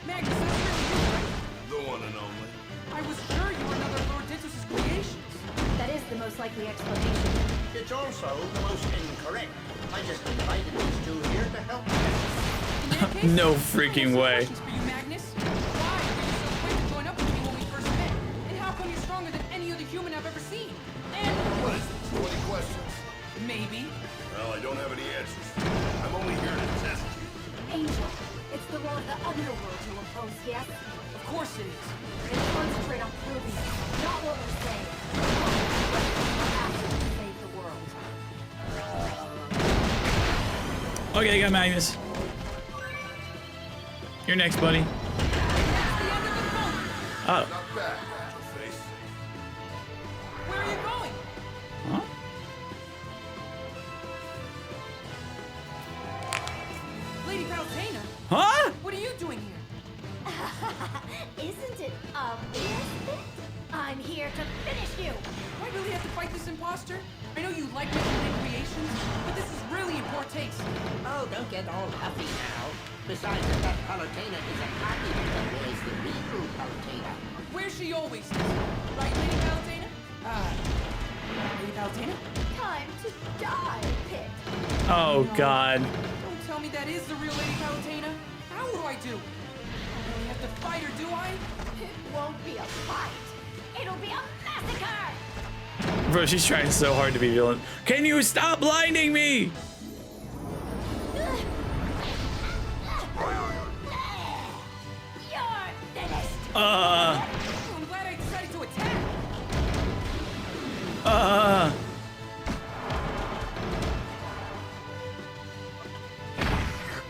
Magnus, that's really you, right? The one and only. I was sure you were another Lord Dintus' creations. That is the most likely explanation. It's also the most incorrect. I just invited these two here to help us. In that case, No I have freaking some way. questions for you, Magnus. Why were you so quick to join up with me when we first met? And how come you're stronger than any other human I've ever seen? And What is it? 20 questions? maybe. Well, I don't have any answers. I'm only here to test you. Angel, it's the law of the underworld you impose, yes? Of course it is. Then concentrate on proving it, not what we're saying. After we save the world. Okay, I got Magnus. You're next, buddy. Oh. Not bad, face. Where are you going? Huh? Lady Palutena? Huh? What are you doing here? Isn't it obvious? I'm here to finish you. Do I really have to fight this imposter? I know you like making big creations, but this is really in poor taste. Oh, don't get all huffy now. Besides, that Palutena is a copy that wears the real Palutena. Where she always is. Right, Lady Palutena? Lady Palutena? Time to die, Pit. Oh god. Don't tell me that is the real Lady Palutena. How do I do? I don't really have to fight her, do I? It won't be a fight. It'll be a massacre. Bro, she's trying so hard to be villain. Can you stop blinding me? You're finished. I'm glad I decided to attack.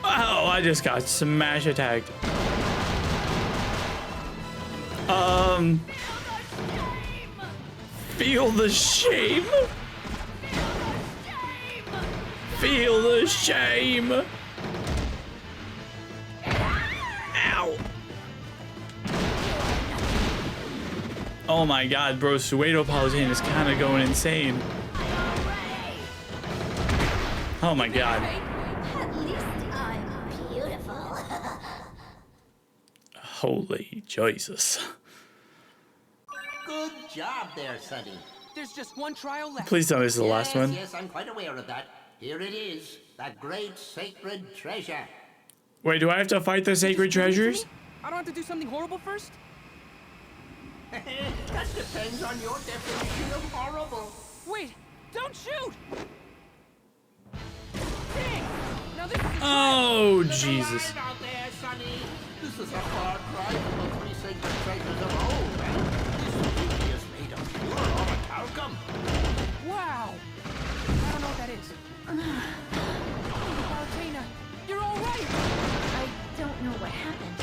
Oh, I just got smash attacked. Feel the shame. Feel the shame. Ow. Oh my god, bro, Suedo Palutene is kind of going insane. Oh my god. At least I'm beautiful. Holy Jesus. Good job there, Sonny. There's just one trial left. Please tell me this is the last one. Yes, I'm quite aware of that. Here it is, the great sacred treasure. Wait, do I have to fight the sacred treasures? I don't have to do something horrible first? That depends on your definition of horrible. Wait, don't shoot! Dang! Now this is Oh, Jesus. Out there, Sonny. This is a far cry from the three sacred treasures of old. This beauty is made of pure orichalcum. Wow! I don't know what that is. Palutena, you're all right! I don't know what happened.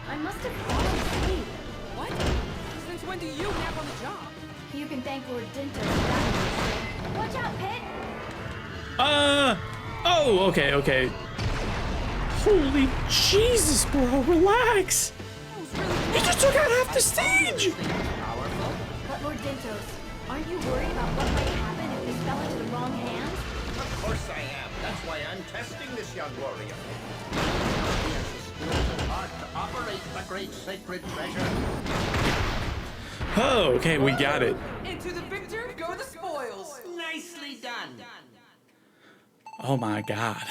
I must have fallen asleep. What? Since when do you nap on the job? You can thank Lord Dinto for that. Watch out, Pit! Oh, okay, okay. Holy Jesus, bro, relax. He just took out half the stage. But Lord Dintos, aren't you worried about what might happen if this fell into the wrong hands? Of course I am. That's why I'm testing this young warrior. He has the skills and art to operate the great sacred treasure. Oh, okay, we got it. Into the victor go the spoils. Nicely done. Oh my god.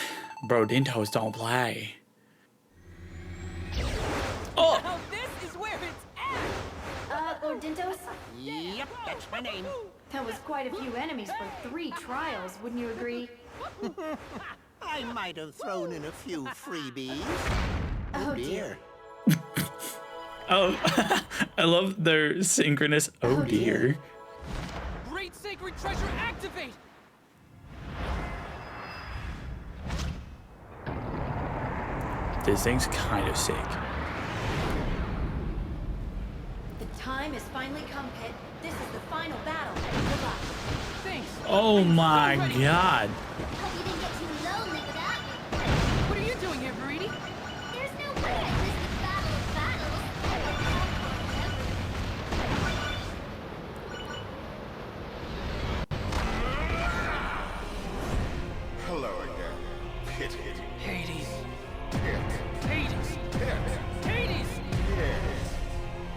Bro, Dintos don't play. Oh! Now this is where it's at. Lord Dintos? Yep, that's my name. That was quite a few enemies for 3 trials, wouldn't you agree? I might have thrown in a few freebies. Oh dear. Oh, I love their synchronous oh dear. Great sacred treasure activate! This thing's kind of sick. The time has finally come, Pit. This is the final battle. Good luck. Thanks. Oh my god. Hope you didn't get too lonely without me. What are you doing here, Greedy? There's no way I missed the Battle of Battles. Hello again. Pit. Hades. Pit. Hades. Pit. Hades! Yes.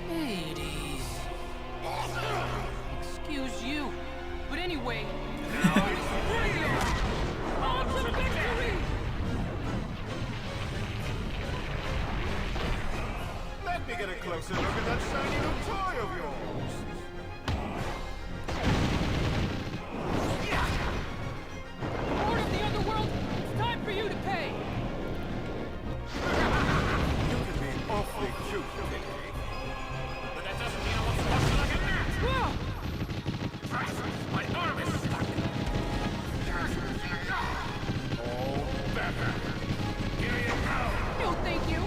Hades. Excuse you. But anyway, now it is real! On to victory! Let me get a closer look at that shiny new toy of yours. Lord of the Underworld, it's time for you to pay! You can be awfully cute, Pit. But that doesn't mean I want to watch like a gnat! Whoa! My arm is stuck! Oh, better! Here you go! No, thank you!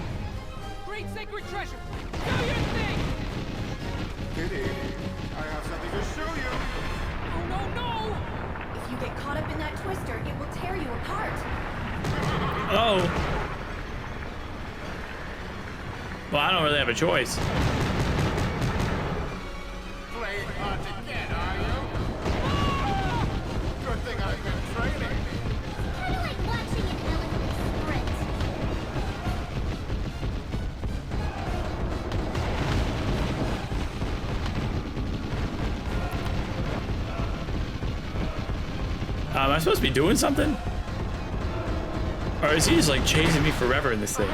Great sacred treasure! Do your thing! Kitty, I have something to show you. Oh, no, no! If you get caught up in that twister, it will tear you apart. Oh. Well, I don't really have a choice. Playing hard to get, are you? Good thing I've been training. Kinda like watching an elephant sprint. Am I supposed to be doing something? Or is he just like chasing me forever in this thing?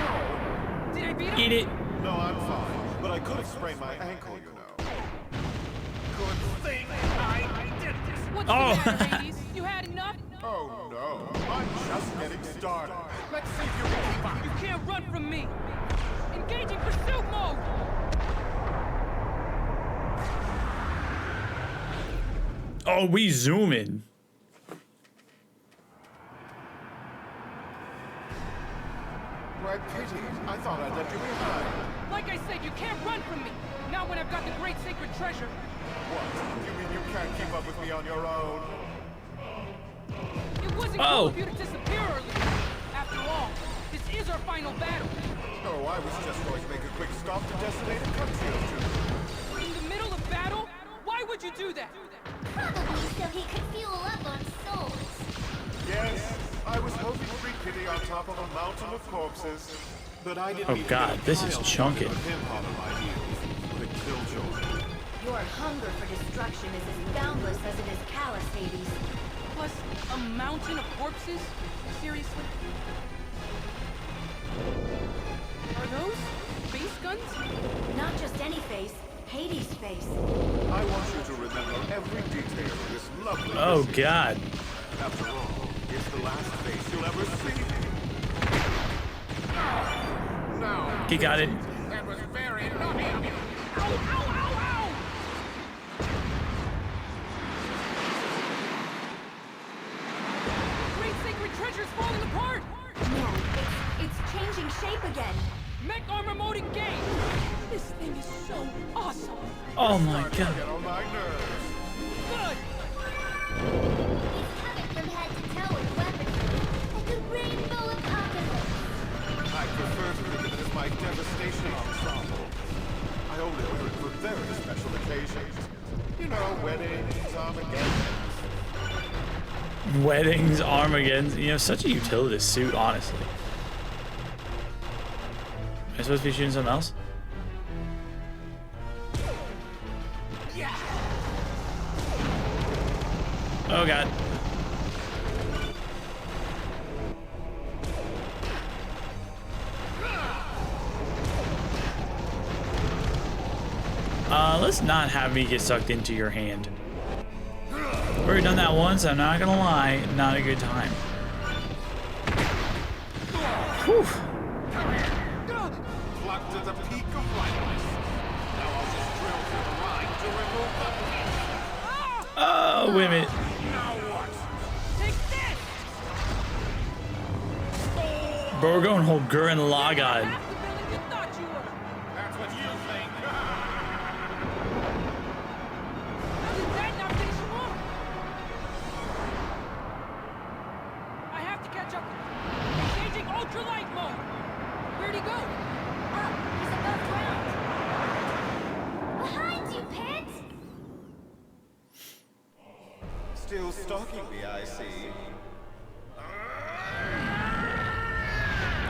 Did I beat him? Eat it. No, I'm fine, but I could have sprained my ankle, you know. Good thing I did this! What's Oh. the matter, Hades? You had enough? Oh no, I'm just getting started. Let's see if you can keep up. You can't run from me! Engaging pursuit mode! Oh, we zoom in. Why, pity. I thought I'd let you behind. Like I said, you can't run from me! Not when I've got the great sacred treasure. What? You mean you can't keep up with me on your own? It wasn't Oh. cool of you to disappear earlier. After all, this is our final battle. Oh, I was just going to make a quick stop to decimate a country or two. In the middle of battle? you do that? Probably so he could fuel up on souls. Yes, I was hoping to reach pity on top of a mountain of corpses, but I didn't. Oh God, this is chunky. Your hunger for destruction is as boundless as it is callous, Hades. Plus, a mountain of corpses? Seriously? Are those face guns? Not just any face, Hades' face. I want you to remember every detail of this lovely. Oh God. After all, it's the last face you'll ever see. Now. He got it. That was very naughty of you. Ow, ow, ow, ow! Great sacred treasure's falling apart! No, it's changing shape again. Mech armor mode engaged! This thing is so awesome! Oh my Get God. on my nerves. Good! He's coming from head to toe with weaponry, like a rainbow apocalypse. I prefer to think of it as my devastation ensemble. I only wear it for very special occasions. You know, weddings, Armageddons. Weddings, Armageddons. You know, such a utilitist suit, honestly. Am I supposed to be shooting something else? Oh God. Let's not have me get sucked into your hand. I've already done that once, I'm not gonna lie, not a good time. Whew. Plucked at the peak of lightness. Now I'll just drill through the line to remove the pit. Oh, wait a minute. Now what? Take this! Bro, we're going whole Gurren Lagann. Half the villain you thought you were! That's what you think. How did that not finish him off? I have to catch up. Engaging ultralight mode! Where'd he go? Up, he's above ground. Behind you, Pit! Still stalking me, I see.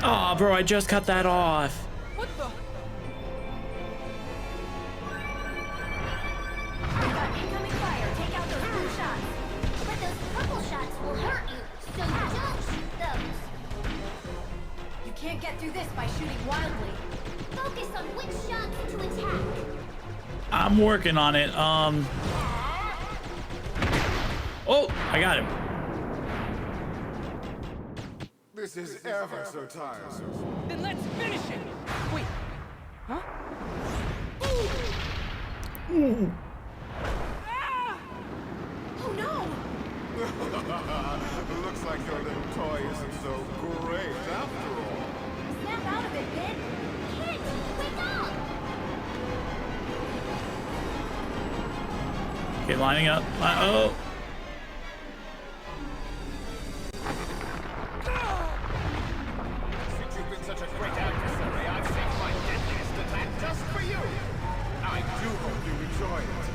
Aw, bro, I just cut that off. What the? We got incoming fire. Take out those blue shots. But those purple shots will hurt you, so don't shoot those. You can't get through this by shooting wildly. Focus on which shots to attack. I'm working on it. Oh, I got him. This is ever so tiresome. Then let's finish it! Wait. Huh? Ah! Oh no! Looks like your little toy isn't so great after all. Snap out of it, Pit. Kid, wake up! Okay, lining up. Oh. Since you've been such a great adversary, I've saved my deadliest attack just for you. I do hope you enjoy it.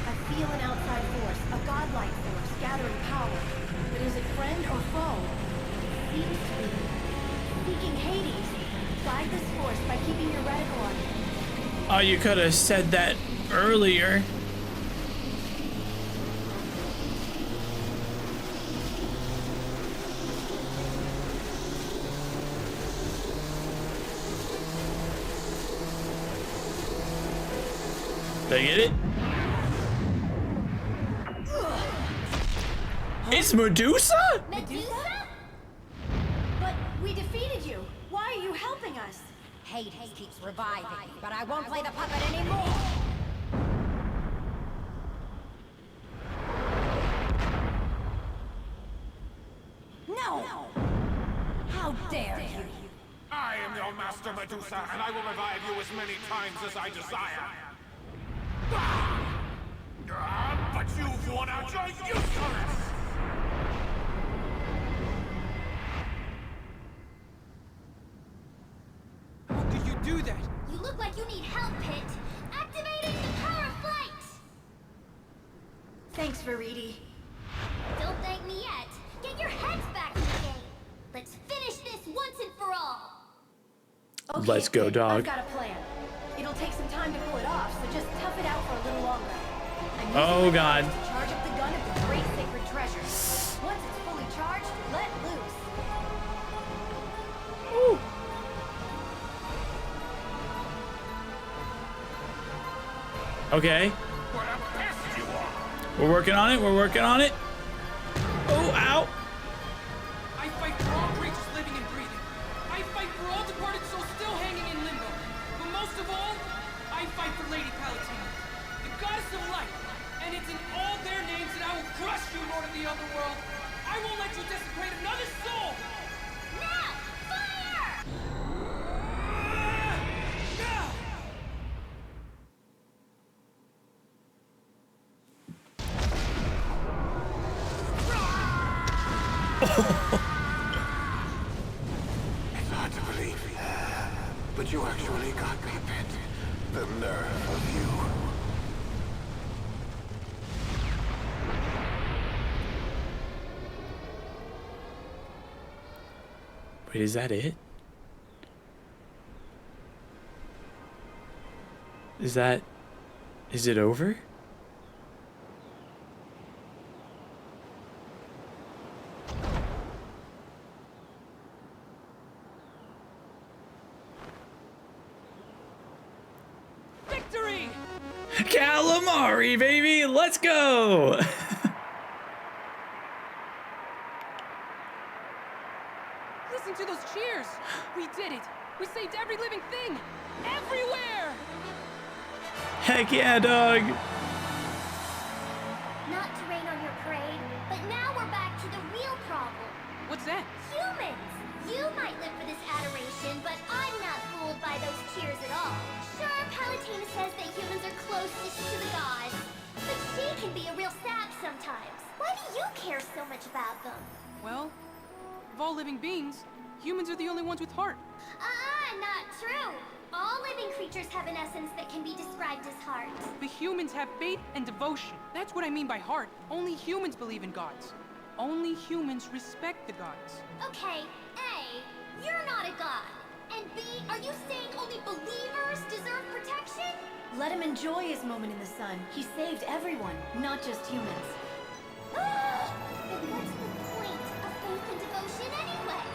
I feel an outside force, a godlike force, gathering power. But is it friend or foe? It seems to be. Seeking Hades. Guide this force by keeping your reticle on it. Oh, you could have said that earlier. Did I get it? It's Medusa? Medusa? But we defeated you. Why are you helping us? Hades keeps reviving, but I won't play the puppet anymore. No! How dare you! I am your master, Medusa, and I will revive you as many times as I desire. But you've worn out your usefulness! How could you do that? You look like you need help, Pit. Activating the power of flight! Thanks, Verity. Don't thank me yet. Get your heads back in the game. Let's finish this once and for all. Okay, Let's go, kid, dog. I've got a plan. It'll take some time to pull it off, so just tough it out for a little longer. I'm using Oh, my God. powers to charge up the gun of the great sacred treasure. Once it's fully charged, let loose. Ooh. Okay. What a pest you are! We're working on it. We're working on it. Oh, ow. I fight for all creatures living and breathing. I fight for all departed souls still hanging in limbo. But most of all, I fight for Lady Palatina, the goddess of light. And it's in all their names that I will crush you, Lord of the Underworld. I won't let you desecrate another soul. Now, fire! Now! It's hard to believe, but you actually got me, Pet. The nerve of you. Wait, is that it? Is it over? Victory! Calamari, baby, let's go. Listen to those cheers! We did it! We saved every living thing! Everywhere! Heck yeah, dog. Not to rain on your parade, but now we're back to the real problem. What's that? Humans! You might live for this adoration, but I'm not fooled by those cheers at all. Sure, Palatina says that humans are closest to the gods, but she can be a real sap sometimes. Why do you care so much about them? Well, of all living beings, humans are the only ones with heart. Not true. All living creatures have an essence that can be described as heart. The humans have faith and devotion. That's what I mean by heart. Only humans believe in gods. Only humans respect the gods. Okay, A, you're not a god. And B, are you saying only believers deserve protection? Let him enjoy his moment in the sun. He saved everyone, not just humans. Then what's the point of faith and devotion anyway?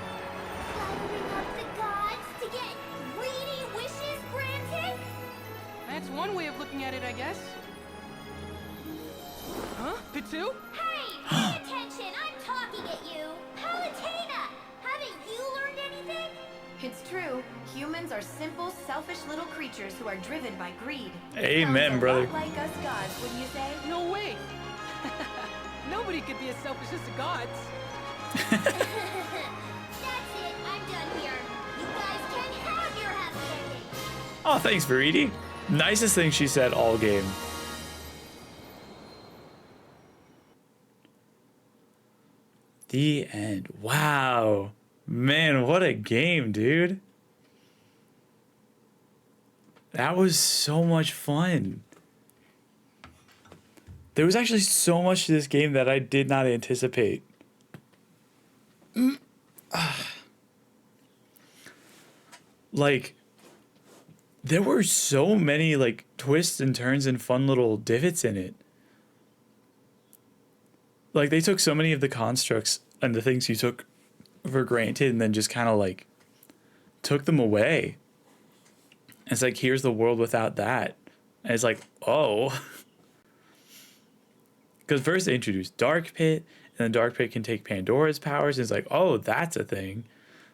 Flattering up the gods to get greedy wishes granted? That's one way of looking at it, I guess. Huh? Pitu? Hey, pay attention! I'm talking at you! Palatina! Haven't you learned anything? It's true. Humans are simple, selfish little creatures who are driven by greed. Amen, Sounds a brother. lot like us gods, wouldn't you say? No way! Nobody could be as selfish as the gods. That's it, I'm done here. You guys can have your happy ending. Oh, thanks, Verity. Nicest thing she said all game. The end. Wow. Man, what a game, dude. That was so much fun. There was actually so much to this game that I did not anticipate. Like, there were so many like twists and turns and fun little divots in it. Like, they took so many of the constructs and the things you took for granted and then just kind of like took them away. And it's like, here's the world without that. And it's like, oh. Because first they introduced Dark Pit, and then Dark Pit can take Pandora's powers. And it's like, oh, that's a thing.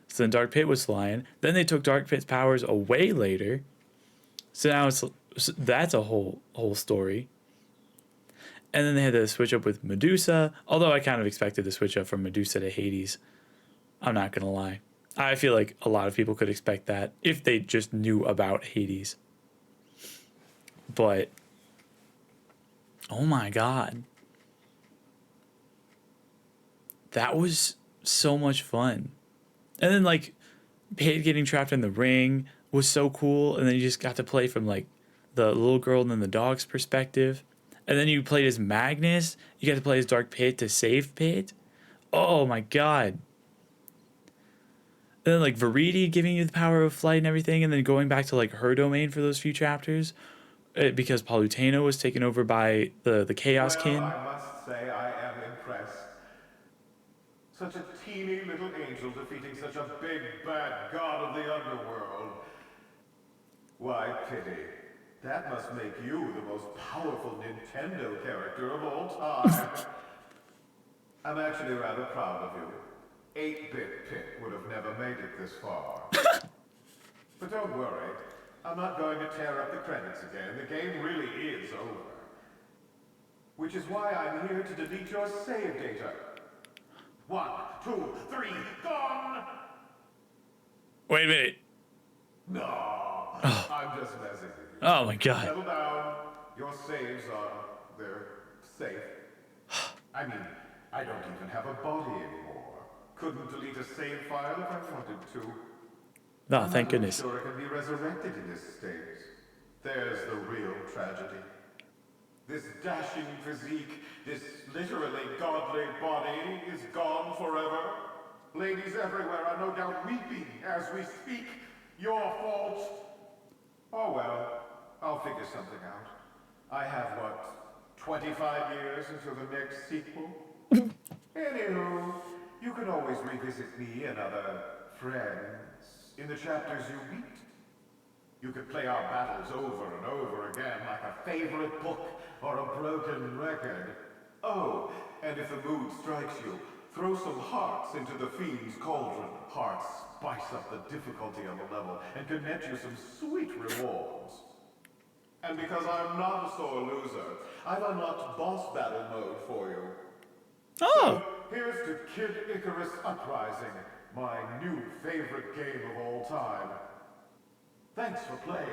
So then Dark Pit was flying. Then they took Dark Pit's powers away later. So now that's a whole story. And then they had to switch up with Medusa. Although I kind of expected the switch up from Medusa to Hades. I'm not going to lie. I feel like a lot of people could expect that if they just knew about Hades. But, oh my God. That was so much fun. And then, like, Pit getting trapped in the ring was so cool. And then you just got to play from, like, the little girl and then the dog's perspective. And then you played as Magnus. You got to play as Dark Pit to save Pit. Oh my god. And then like Veridi giving you the power of flight and everything, and then going back to like her domain for those few chapters, because Palutena was taken over by the Chaos Kin. I must say I am impressed. Such a teeny little angel defeating such a big bad god of the underworld. Why, pity. That must make you the most powerful Nintendo character of all time. I'm actually rather proud of you. 8-bit Pit would have never made it this far. But don't worry. I'm not going to tear up the credits again. The game really is over. Which is why I'm here to delete your save data. 1, 2, 3, gone! Wait a minute. No, I'm just messing with you. Oh my god. Settle down. Your saves are... they're safe. I mean, I don't even have a body anymore. Couldn't delete a save file if I wanted to. No, thank goodness. I'm not sure it can be resurrected in this state. There's the real tragedy. This dashing physique, this literally godly body is gone forever. Ladies everywhere are no doubt weeping as we speak. Your fault. Oh well, I'll figure something out. I have, what, 25 years until the next sequel? Anywho, you can always revisit me and other friends in the chapters you beat. You could play our battles over and over again like a favorite book or a broken record. Oh, and if the mood strikes you, throw some hearts into the Fiend's Cauldron. Hearts spice up the difficulty on the level and can net you some sweet rewards. And because I'm not a sore loser, I've unlocked boss battle mode for you. Oh! So, here's to Kid Icarus Uprising, my new favorite game of all time. Thanks for playing.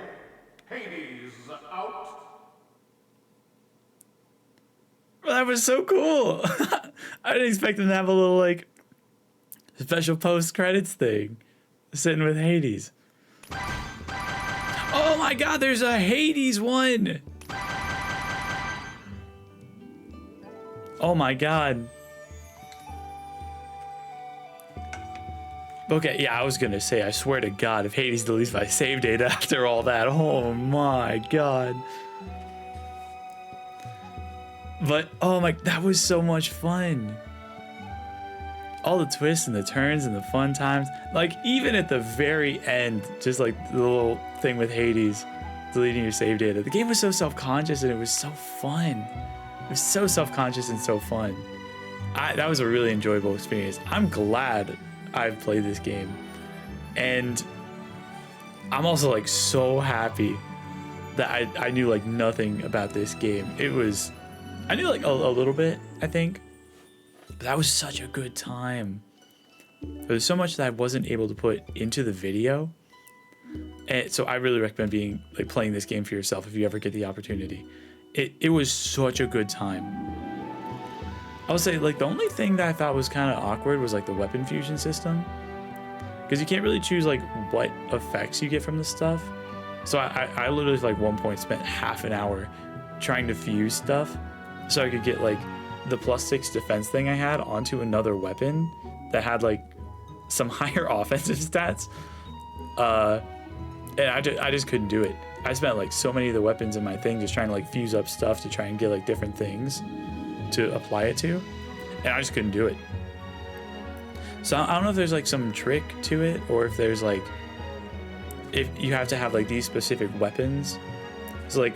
Hades out. Well, that was so cool. I didn't expect them to have a little like special post credits thing, sitting with Hades. Oh my god, there's a Hades one. Oh my god. Okay, yeah, I was gonna say, I swear to God, if Hades deletes my save data after all that, oh my god. But, oh my, that was so much fun. All the twists and the turns and the fun times. Like, even at the very end, just like the little thing with Hades, deleting your save data. The game was so self-conscious and it was so fun. It was so self-conscious and so fun. That was a really enjoyable experience. I'm glad I've played this game. And I'm also like so happy that I knew like nothing about this game. I knew like a little bit, I think. But that was such a good time. There's so much that I wasn't able to put into the video. And so I really recommend playing this game for yourself if you ever get the opportunity. It was such a good time. I would say like the only thing that I thought was kind of awkward was like the weapon fusion system, because you can't really choose like what effects you get from the stuff. So I literally like one point spent half an hour trying to fuse stuff so I could get like the +6 defense thing I had onto another weapon that had like some higher offensive stats. And I just couldn't do it. I spent like so many of the weapons in my thing just trying to like fuse up stuff to try and get like different things to apply it to, and I just couldn't do it. So I don't know if there's like some trick to it, or if there's like, if you have to have like these specific weapons. So like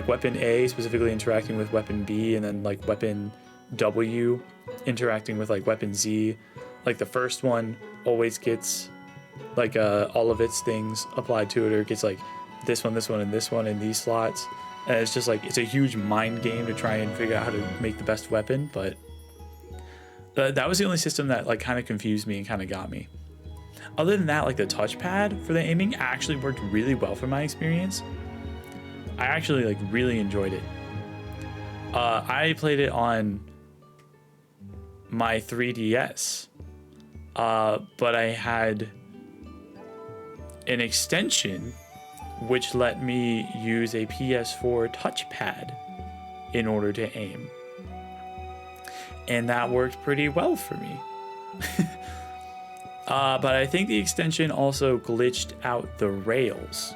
weapon A specifically interacting with weapon B, and then like weapon W interacting with like weapon Z. Like the first one always gets like all of its things applied to it, or it gets like this one, and this one in these slots. And it's just like, it's a huge mind game to try and figure out how to make the best weapon. But that was the only system that like kind of confused me and kind of got me. Other than that, like the touchpad for the aiming actually worked really well for my experience. I actually like really enjoyed it. I played it on my 3DS, but I had an extension which let me use a PS4 touchpad in order to aim. And that worked pretty well for me. But I think the extension also glitched out the rails.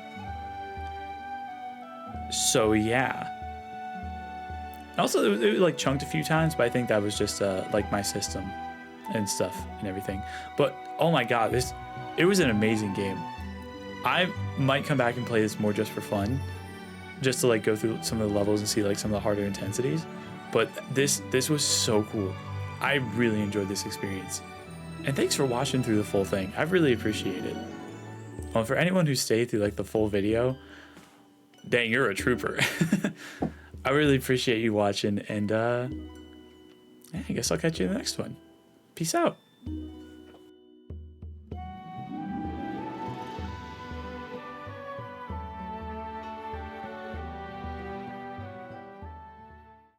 So yeah. Also, it like chunked a few times, but I think that was just like my system and stuff and everything. But oh my god, it was an amazing game. I might come back and play this more just for fun, just to like go through some of the levels and see like some of the harder intensities. But this was so cool. I really enjoyed this experience. And thanks for watching through the full thing. I really appreciate it. Well, for anyone who stayed through like the full video, dang, you're a trooper. I really appreciate you watching, and yeah, I guess I'll catch you in the next one. Peace out.